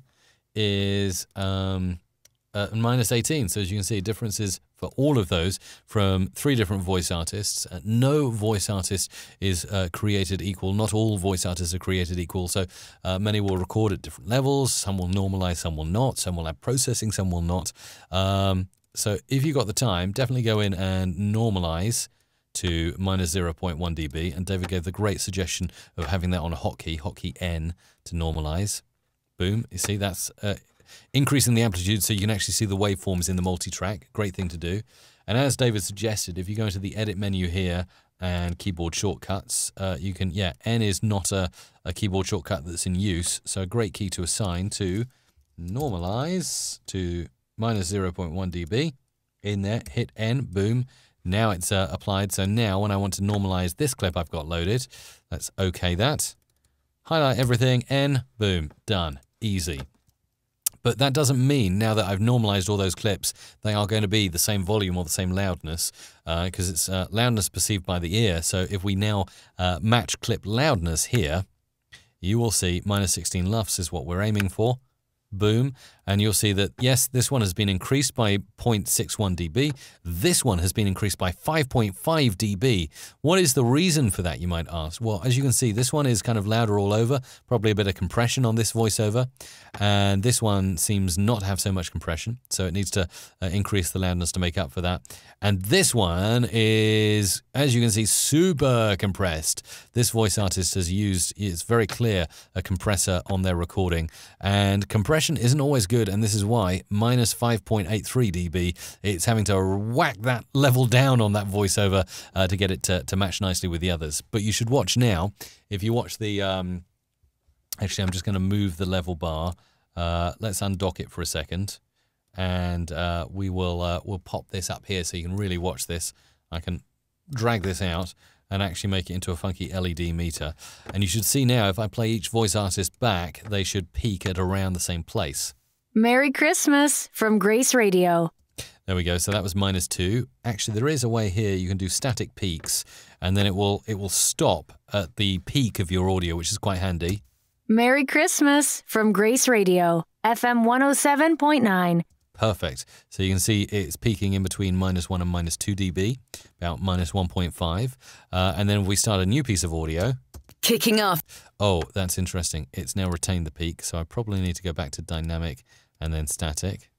is minus 18. So as you can see, differences for all of those from 3 different voice artists. No voice artist is created equal. Not all voice artists are created equal. So many will record at different levels. Some will normalize, some will not. Some will have processing, some will not. So if you've got the time, definitely go in and normalize to minus 0.1 dB. And David gave the great suggestion of having that on a hotkey N to normalize. Boom. You see, that's increasing the amplitude so you can actually see the waveforms in the multi-track. Great thing to do. And as David suggested, if you go into the edit menu here and keyboard shortcuts, you can, N is not a keyboard shortcut that's in use. So a great key to assign to normalize to minus 0.1 dB. In there, hit N, boom. Now it's applied. So now when I want to normalize this clip I've got loaded, let's OK that. Highlight everything, N, boom, done. Easy. But that doesn't mean now that I've normalized all those clips, they are going to be the same volume or the same loudness, because it's loudness perceived by the ear. So if we now match clip loudness here, you will see minus 16 LUFS is what we're aiming for. Boom. And you'll see that, yes, this one has been increased by 0.61 dB. This one has been increased by 5.5 dB. What is the reason for that, you might ask? Well, as you can see, this one is kind of louder all over, probably a bit of compression on this voiceover. And this one seems not to have so much compression, so it needs to increase the loudness to make up for that. And this one is, as you can see, super compressed. This voice artist has used, it's very clear, a compressor on their recording. And compression isn't always good, and this is why minus 5.83 dB, it's having to whack that level down on that voiceover to get it to match nicely with the others. But you should watch now. If you watch the, actually I'm just going to move the level bar. Let's undock it for a second, and we'll pop this up here so you can really watch this. I can drag this out and actually make it into a funky LED meter. And you should see now, if I play each voice artist back, they should peak at around the same place. Merry Christmas from Grace Radio. There we go. So that was minus 2. Actually, there is a way here you can do static peaks, and then it will stop at the peak of your audio, which is quite handy. Merry Christmas from Grace Radio, FM 107.9. Perfect. So you can see it's peaking in between minus 1 and minus 2 dB, about minus 1.5. And then if we start a new piece of audio. Kicking off. Oh, that's interesting. It's now retained the peak, so I probably need to go back to dynamic and then static.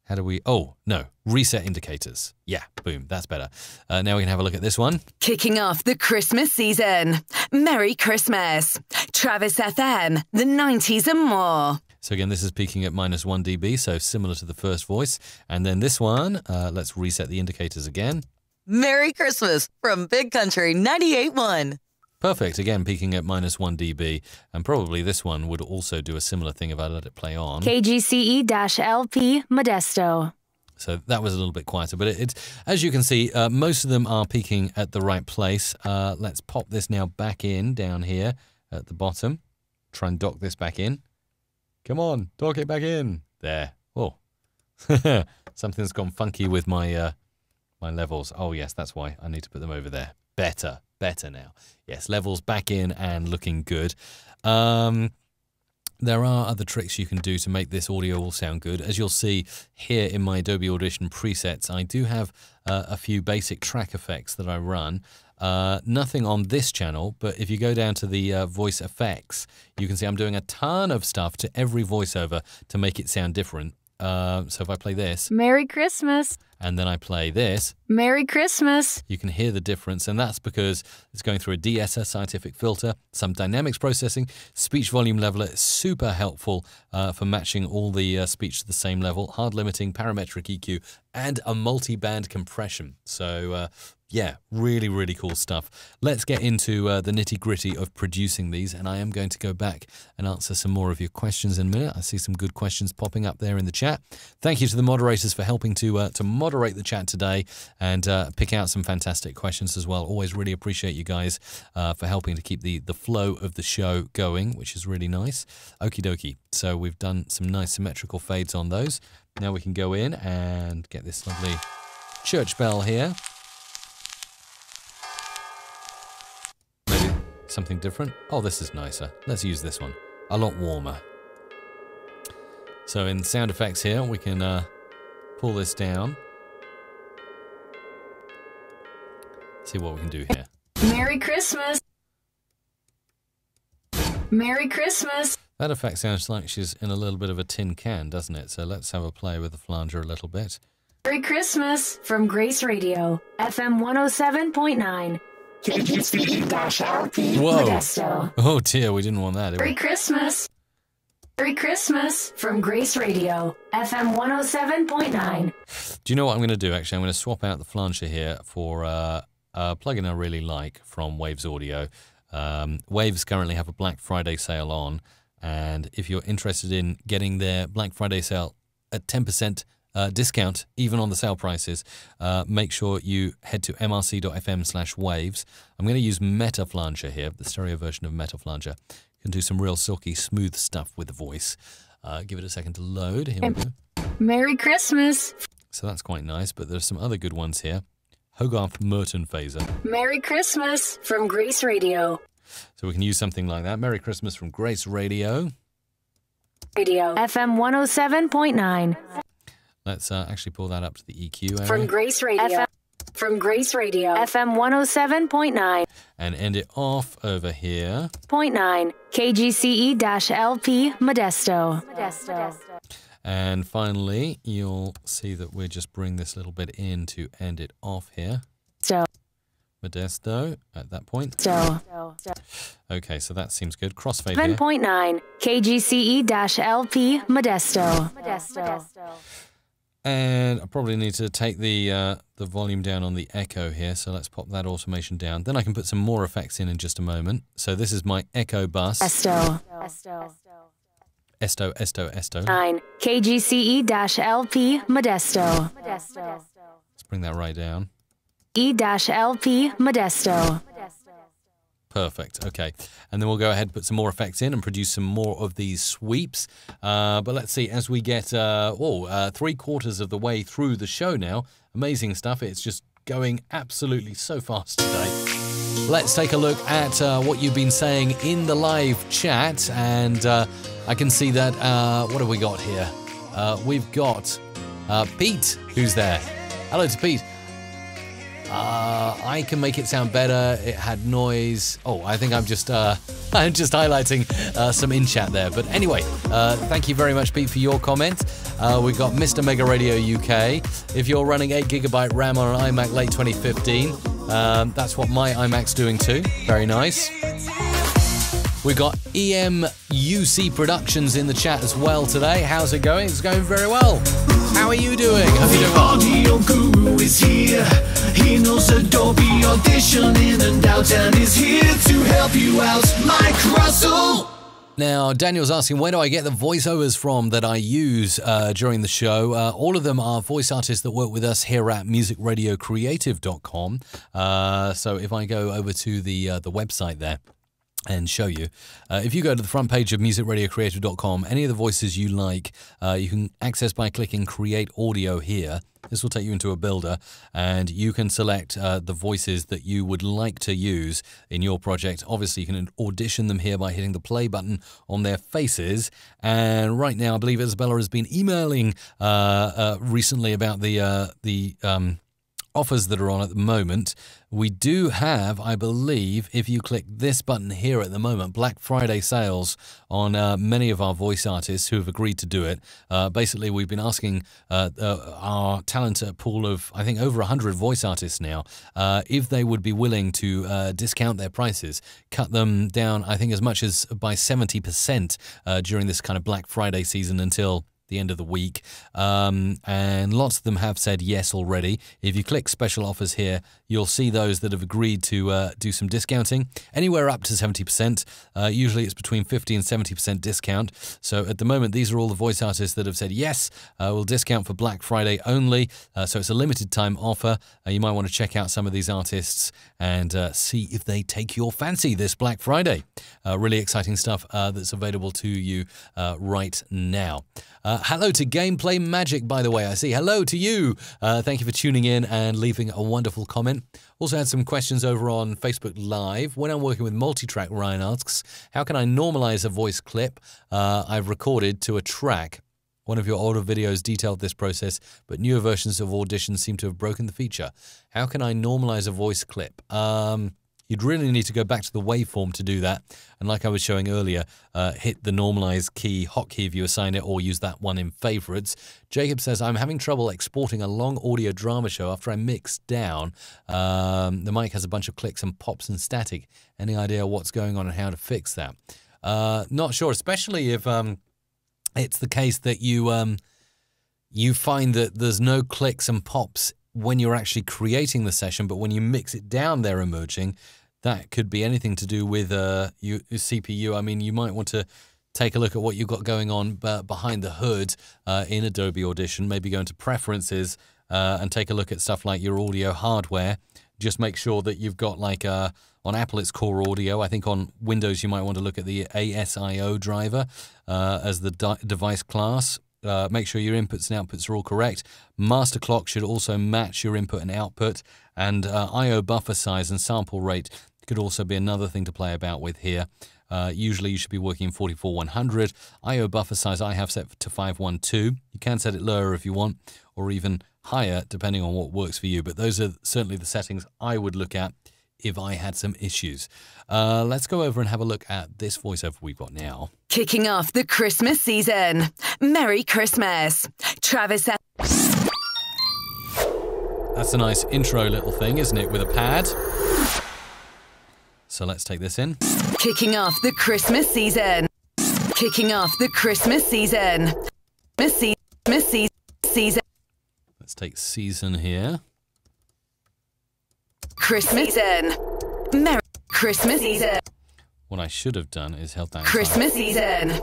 How do we... Oh, no. Reset indicators. Yeah, boom. That's better. Now we can have a look at this one. Kicking off the Christmas season. Merry Christmas. Travis FM, the 90s and more. So again, this is peaking at minus 1 dB, so similar to the first voice. And then this one, let's reset the indicators again. Merry Christmas from Big Country 98.1. Perfect. Again, peaking at minus 1 dB. And probably this one would also do a similar thing if I let it play on. KGCE-LP Modesto. So that was a little bit quieter, but it's as you can see, most of them are peaking at the right place. Let's pop this now back in down here at the bottom. Try and dock this back in. Come on, dock it back in. There. Oh, something's gone funky with my my levels. Oh yes, that's why I need to put them over there. Better now. Yes, levels back in and looking good. There are other tricks you can do to make this audio all sound good. As you'll see here in my Adobe Audition presets, I do have a few basic track effects that I run. Nothing on this channel, but if you go down to the voice effects, you can see I'm doing a ton of stuff to every voiceover to make it sound different. So if I play this. Merry Christmas. and then I play this, Merry Christmas. you can hear the difference, and that's because it's going through a de-esser scientific filter, some dynamics processing, speech volume leveler. It's super helpful for matching all the speech to the same level, hard limiting, parametric EQ, and a multi-band compression. So yeah, really, really cool stuff. Let's get into the nitty-gritty of producing these, and I am going to go back and answer some more of your questions in a minute. I see some good questions popping up there in the chat. Thank you to the moderators for helping to moderate the chat today and pick out some fantastic questions as well. Always really appreciate you guys for helping to keep the flow of the show going, which is really nice. Okie dokie. So we've done some nice symmetrical fades on those. Now we can go in and get this lovely church bell here. Maybe something different. Oh, this is nicer. Let's use this one. A lot warmer. So in sound effects here, we can pull this down. See what we can do here. Merry Christmas. Merry Christmas. That effect sounds like she's in a little bit of a tin can, doesn't it? So let's have a play with the flanger a little bit. Merry Christmas from Grace Radio, FM 107.9. KGC-LP Whoa. Modesto. Oh dear, we didn't want that, did Merry we? Christmas. Merry Christmas from Grace Radio, FM 107.9. Do you know what I'm going to do, actually? I'm going to swap out the flanger here for a plugin I really like from Waves Audio. Waves currently have a Black Friday sale on, and if you're interested in getting their Black Friday sale at 10% discount, even on the sale prices, make sure you head to mrc.fm/waves. I'm going to use Meta Flanger here, the stereo version of Meta Flanger. You can do some real silky, smooth stuff with the voice. Give it a second to load. Here we go. Merry Christmas. So that's quite nice, but there's some other good ones here. Hogarth Merton Phaser. Merry Christmas from Grace Radio. So we can use something like that. Merry Christmas from Grace Radio. Radio. FM 107.9. Let's actually pull that up to the EQ area. From Grace Radio. From Grace Radio. FM 107.9. And end it off over here. 0.9. KGCE-LP Modesto. And finally, you'll see that we just bring this little bit in to end it off here. Modesto at that point. Okay, so that seems good. Crossfade here. 7.9. KGCE-LP Modesto. And I probably need to take the volume down on the echo here, so let's pop that automation down. Then I can put some more effects in just a moment. So this is my echo bus. Esto. 9. KGCE-LP Modesto. Let's bring that right down. E-LP Modesto. Perfect. Okay. And then we'll go ahead and put some more effects in and produce some more of these sweeps. But let's see, as we get 3/4 of the way through the show now, amazing stuff. It's just going absolutely so fast today. Let's take a look at what you've been saying in the live chat. And I can see that, what have we got here? We've got Pete, who's there. Hello to Pete. I can make it sound better. It had noise. Oh, I think I'm just highlighting some in chat there. But anyway, thank you very much, Pete, for your comment. We've got Mr. Mega Radio UK. If you're running 8GB RAM on an iMac late 2015, that's what my iMac's doing too. Very nice. We've got EMUC Productions in the chat as well today. How's it going? It's going very well. How are you doing? Hope you're doing well. Audio guru is here. He knows Adobe Audition in and out and is here to help you out. Mike Russell. Now, Daniel's asking, where do I get the voiceovers from that I use during the show? All of them are voice artists that work with us here at musicradiocreative.com. So if I go over to the website there and show you, if you go to the front page of musicradiocreative.com, any of the voices you like, you can access by clicking Create Audio here. This will take you into a builder, and you can select the voices that you would like to use in your project. Obviously, you can audition them here by hitting the play button on their faces. And right now, I believe Isabella has been emailing recently about the offers that are on at the moment. We do have, I believe, if you click this button here at the moment, Black Friday sales on many of our voice artists who have agreed to do it. Basically, we've been asking our talent pool of, I think, over 100 voice artists now, if they would be willing to discount their prices, cut them down, I think, as much as by 70% during this kind of Black Friday season until the end of the week, and lots of them have said yes already. If you click special offers here, you'll see those that have agreed to do some discounting, anywhere up to 70%. Usually it's between 50 and 70% discount. So at the moment, these are all the voice artists that have said yes, we'll discount for Black Friday only. So it's a limited time offer. You might want to check out some of these artists and see if they take your fancy this Black Friday. Really exciting stuff that's available to you right now. Hello to Gameplay Magic, by the way. I see. Hello to you. Thank you for tuning in and leaving a wonderful comment. Also had some questions over on Facebook Live. When I'm working with multitrack, Ryan asks, how can I normalize a voice clip I've recorded to a track? One of your older videos detailed this process, but newer versions of Audition seem to have broken the feature. How can I normalize a voice clip? You'd really need to go back to the waveform to do that. And like I was showing earlier, hit the normalize key, hotkey if you assign it, or use that one in favorites. Jacob says, I'm having trouble exporting a long audio drama show after I mix down. The mic has a bunch of clicks and pops and static. Any idea what's going on and how to fix that? Not sure, especially if it's the case that you find that there's no clicks and pops when you're actually creating the session, but when you mix it down, they're emerging. That could be anything to do with your CPU. I mean, you might want to take a look at what you've got going on behind the hood in Adobe Audition. Maybe go into Preferences and take a look at stuff like your audio hardware. Just make sure that you've got, like, on Apple it's Core Audio. I think on Windows you might want to look at the ASIO driver as the device class. Make sure your inputs and outputs are all correct. Master clock should also match your input and output. And I/O buffer size and sample rate could also be another thing to play about with here. Usually you should be working 44-100. I/O buffer size I have set to 512. You can set it lower if you want, or even higher depending on what works for you. But those are certainly the settings I would look at if I had some issues. Let's go over and have a look at this voiceover we've got now. Kicking off the Christmas season. Merry Christmas. Travis. That's a nice intro little thing, isn't it, with a pad? So let's take this in. Kicking off the Christmas season. Kicking off the Christmas season. Season. Let's take season here. Christmas season. Merry Christmas season. What I should have done is held that. Christmas season.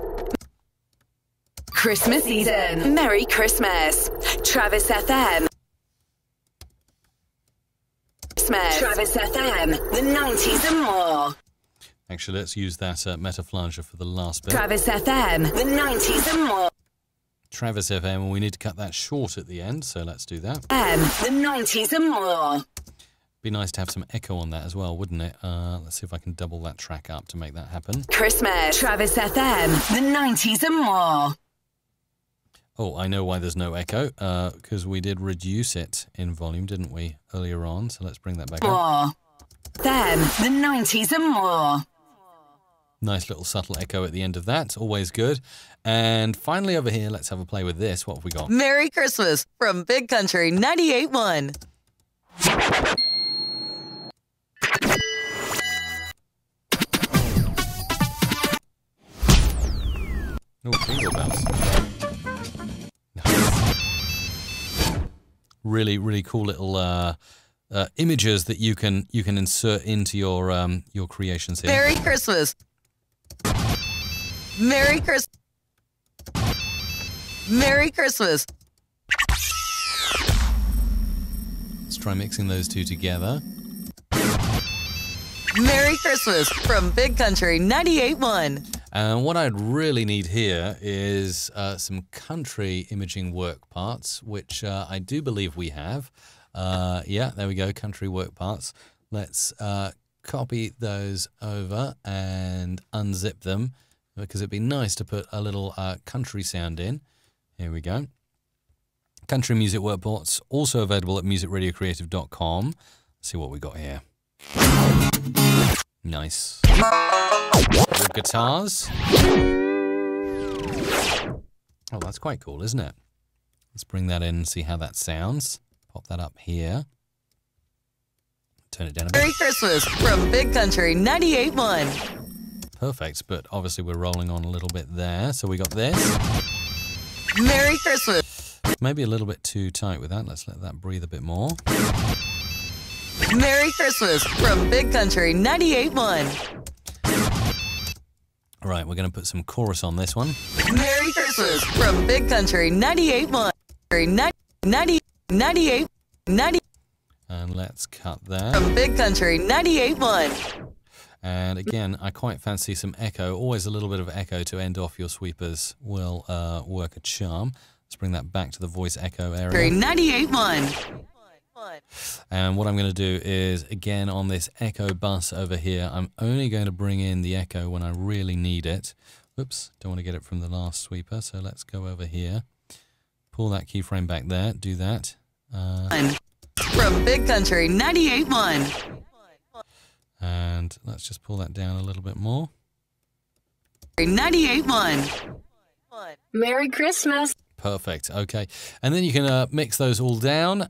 Christmas season. Merry Christmas. Travis FM. Christmas. Travis FM. The 90s and more. Actually, let's use that metaflange for the last bit. Travis FM. The 90s and more. Travis FM, and we need to cut that short at the end, so let's do that. The 90s and more. Be nice to have some echo on that as well, wouldn't it? Let's see if I can double that track up to make that happen. Christmas. Travis FM. The 90s and more. Oh, I know why there's no echo, because we did reduce it in volume, didn't we, earlier on? So let's bring that back up. More. Then, the 90s and more. Nice little subtle echo at the end of that. Always good. And finally over here, let's have a play with this. What have we got? Merry Christmas from Big Country 98.1. Oh, jingle bells. Really, really cool little images that you can insert into your creations here. Merry Christmas. Merry Christmas. Merry Christmas. Let's try mixing those two together. Merry Christmas from Big Country 98.1. And what I'd really need here is some country imaging work parts, which I do believe we have. Yeah, there we go, country work parts. Let's copy those over and unzip them, because it'd be nice to put a little country sound in. Here we go. Country music workbots, also available at musicradiocreative.com. Let's see what we got here. Nice. With guitars. Oh, that's quite cool, isn't it? Let's bring that in and see how that sounds. Pop that up here. Turn it down a bit. Merry Christmas from Big Country 98.1. Perfect, but obviously we're rolling on a little bit there. So we got this. Merry Christmas. Maybe a little bit too tight with that. Let's let that breathe a bit more. Merry Christmas from Big Country 98.1. Right, we're going to put some chorus on this one. Merry Christmas from Big Country 98.1. 98. And let's cut that. From Big Country 98.1. And again, I quite fancy some echo. Always a little bit of echo to end off your sweepers will work a charm. Let's bring that back to the voice echo area. 98.1. And what I'm going to do is, again, on this echo bus over here, I'm only going to bring in the echo when I really need it. Oops, don't want to get it from the last sweeper, so let's go over here. Pull that keyframe back there, do that. From Big Country 98.1. And let's just pull that down a little bit more. 98.1. Merry Christmas. Perfect. Okay. And then you can mix those all down.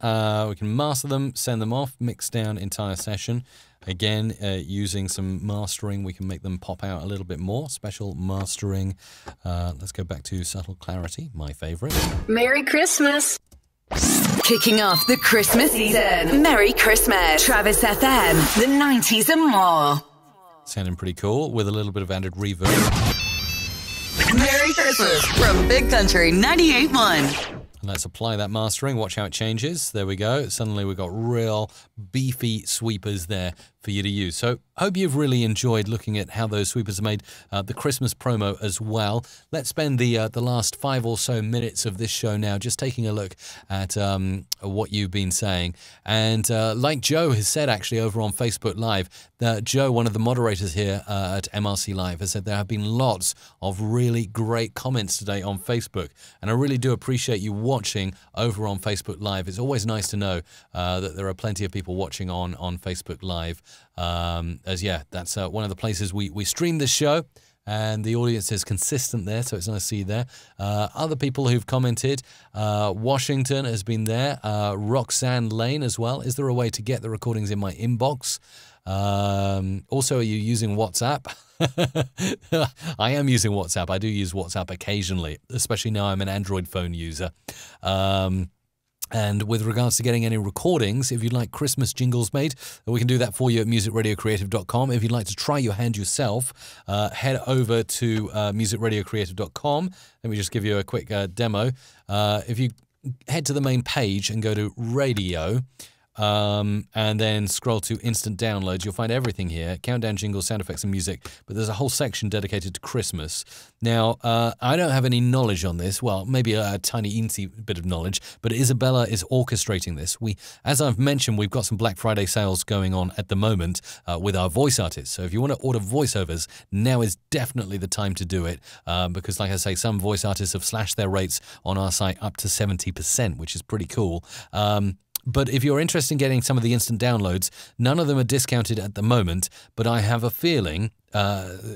We can master them, send them off, mix down entire session. Again, using some mastering, we can make them pop out a little bit more. Special mastering. Let's go back to subtle clarity, my favorite. Merry Christmas. Kicking off the Christmas season. Merry Christmas. Travis FM, the 90s and more. Sounding pretty cool with a little bit of added reverb. Merry Christmas from Big Country 98.1. And let's apply that mastering. Watch how it changes. There we go. Suddenly we've got real beefy sweepers there for you to use. So hope you've really enjoyed looking at how those sweepers are made. The Christmas promo as well. Let's spend the last 5 or so minutes of this show now just taking a look at what you've been saying. And like Joe has said actually over on Facebook Live, Joe, one of the moderators here at MRC Live, has said there have been lots of really great comments today on Facebook. And I really do appreciate you watching over on Facebook Live. It's always nice to know that there are plenty of people watching on Facebook Live. That's one of the places we stream this show, and the audience is consistent there, so it's nice to see you there. Other people who've commented, Washington has been there, Roxanne Lane as well. Is there a way to get the recordings in my inbox? Also, are you using WhatsApp? I am using WhatsApp. I do use WhatsApp occasionally, especially now I'm an Android phone user. And with regards to getting any recordings, if you'd like Christmas jingles made, we can do that for you at musicradiocreative.com. If you'd like to try your hand yourself, head over to musicradiocreative.com. Let me just give you a quick demo. If you head to the main page and go to radio, and then scroll to instant downloads, you'll find everything here: countdown, jingles, sound effects and music, but there's a whole section dedicated to Christmas. Now, I don't have any knowledge on this, well, maybe a tiny eensy bit of knowledge, but Isabella is orchestrating this. As I've mentioned, we've got some Black Friday sales going on at the moment with our voice artists, so if you want to order voiceovers, now is definitely the time to do it, because like I say, some voice artists have slashed their rates on our site up to 70%, which is pretty cool. But if you're interested in getting some of the instant downloads, none of them are discounted at the moment, but I have a feeling,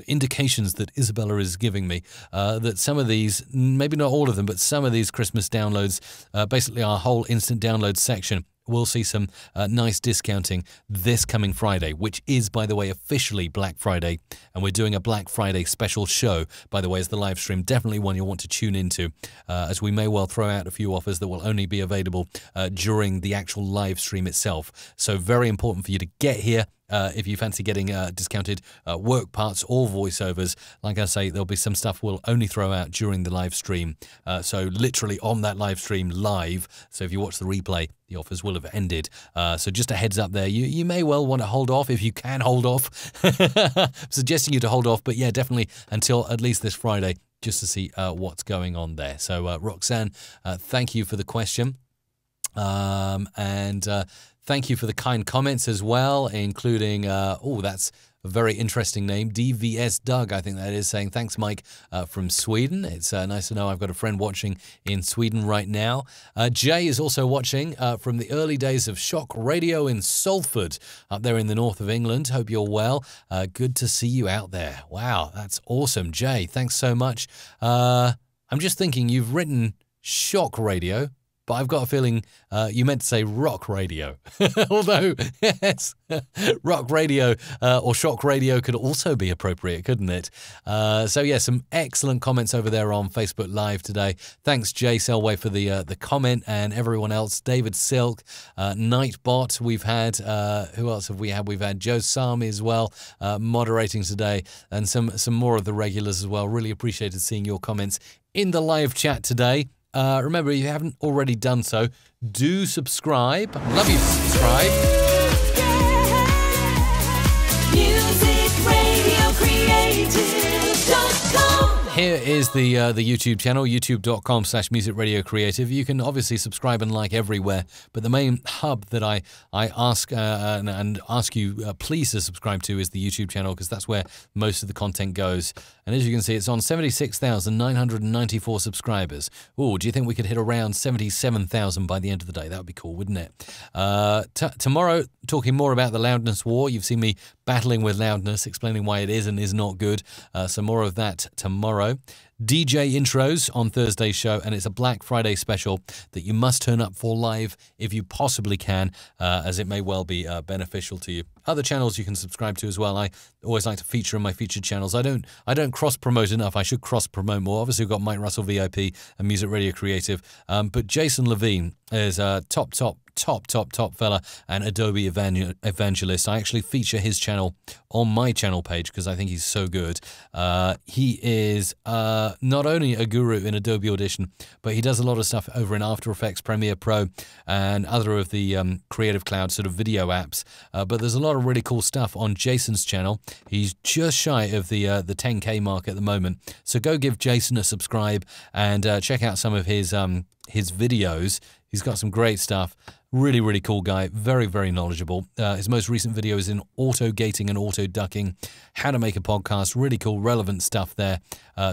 indications that Isabella is giving me, that some of these, maybe not all of them, but some of these Christmas downloads, basically our whole instant downloads section, we'll see some nice discounting this coming Friday, which is, by the way, officially Black Friday. And we're doing a Black Friday special show, by the way, as the live stream. Definitely one you'll want to tune into, as we may well throw out a few offers that will only be available during the actual live stream itself. So very important for you to get here. If you fancy getting discounted work parts or voiceovers, like I say, there'll be some stuff we'll only throw out during the live stream. So literally on that live stream live. So if you watch the replay, the offers will have ended. So just a heads up there. You may well want to hold off if you can hold off. I'm suggesting you to hold off, but yeah, definitely until at least this Friday, just to see what's going on there. So Roxanne, thank you for the question. Thank you for the kind comments as well, including, that's a very interesting name. DVS Doug, I think that is, saying thanks, Mike, from Sweden. It's nice to know I've got a friend watching in Sweden right now. Jay is also watching from the early days of Shock Radio in Salford, up there in the north of England. Hope you're well. Good to see you out there. Wow, that's awesome, Jay. Thanks so much. I'm just thinking you've written Shock Radio, but I've got a feeling you meant to say rock radio. Although, yes, rock radio or shock radio could also be appropriate, couldn't it? So, yeah, some excellent comments over there on Facebook Live today. Thanks, Jay Selway, for the comment, and everyone else. David Silk, Nightbot. We've had, who else have we had? We've had Joe Sami as well, moderating today, and some more of the regulars as well. Really appreciated seeing your comments in the live chat today. Remember, if you haven't already done so, do subscribe. I'd love you to subscribe. MusicRadioCreative.com. Here is the YouTube channel, youtube.com/musicradiocreative. You can obviously subscribe and like everywhere, but the main hub that I ask and ask you please to subscribe to is the YouTube channel, because that's where most of the content goes. And as you can see, it's on 76,994 subscribers. Oh, do you think we could hit around 77,000 by the end of the day? That would be cool, wouldn't it? Tomorrow, talking more about the Loudness war. You've seen me battling with Loudness, explaining why it is and is not good. So more of that tomorrow. DJ intros on Thursday's show, and it's a Black Friday special that you must turn up for live if you possibly can, as it may well be beneficial to you. Other channels you can subscribe to as well. I always like to feature in my featured channels. I don't cross-promote enough. I should cross-promote more. Obviously, we've got Mike Russell VIP and Music Radio Creative, but Jason Levine is a top fella and Adobe evangelist. I actually feature his channel on my channel page because I think he's so good. He is not only a guru in Adobe Audition, but he does a lot of stuff over in After Effects, Premiere Pro, and other of the Creative Cloud sort of video apps. But there's a lot of really cool stuff on Jason's channel. He's just shy of the 10K mark at the moment. So go give Jason a subscribe and check out some of his videos. He's got some great stuff. Really, really cool guy. Very, very knowledgeable. His most recent video is in auto gating and auto ducking, how to make a podcast. Really cool, relevant stuff there.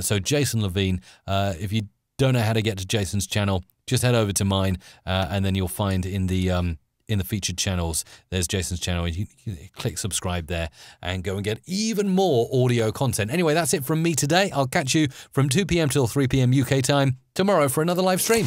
So Jason Levine, if you don't know how to get to Jason's channel, just head over to mine, and then you'll find in the featured channels, there's Jason's channel. You click subscribe there and go and get even more audio content. Anyway, that's it from me today. I'll catch you from 2 p.m. till 3 p.m. UK time tomorrow for another live stream.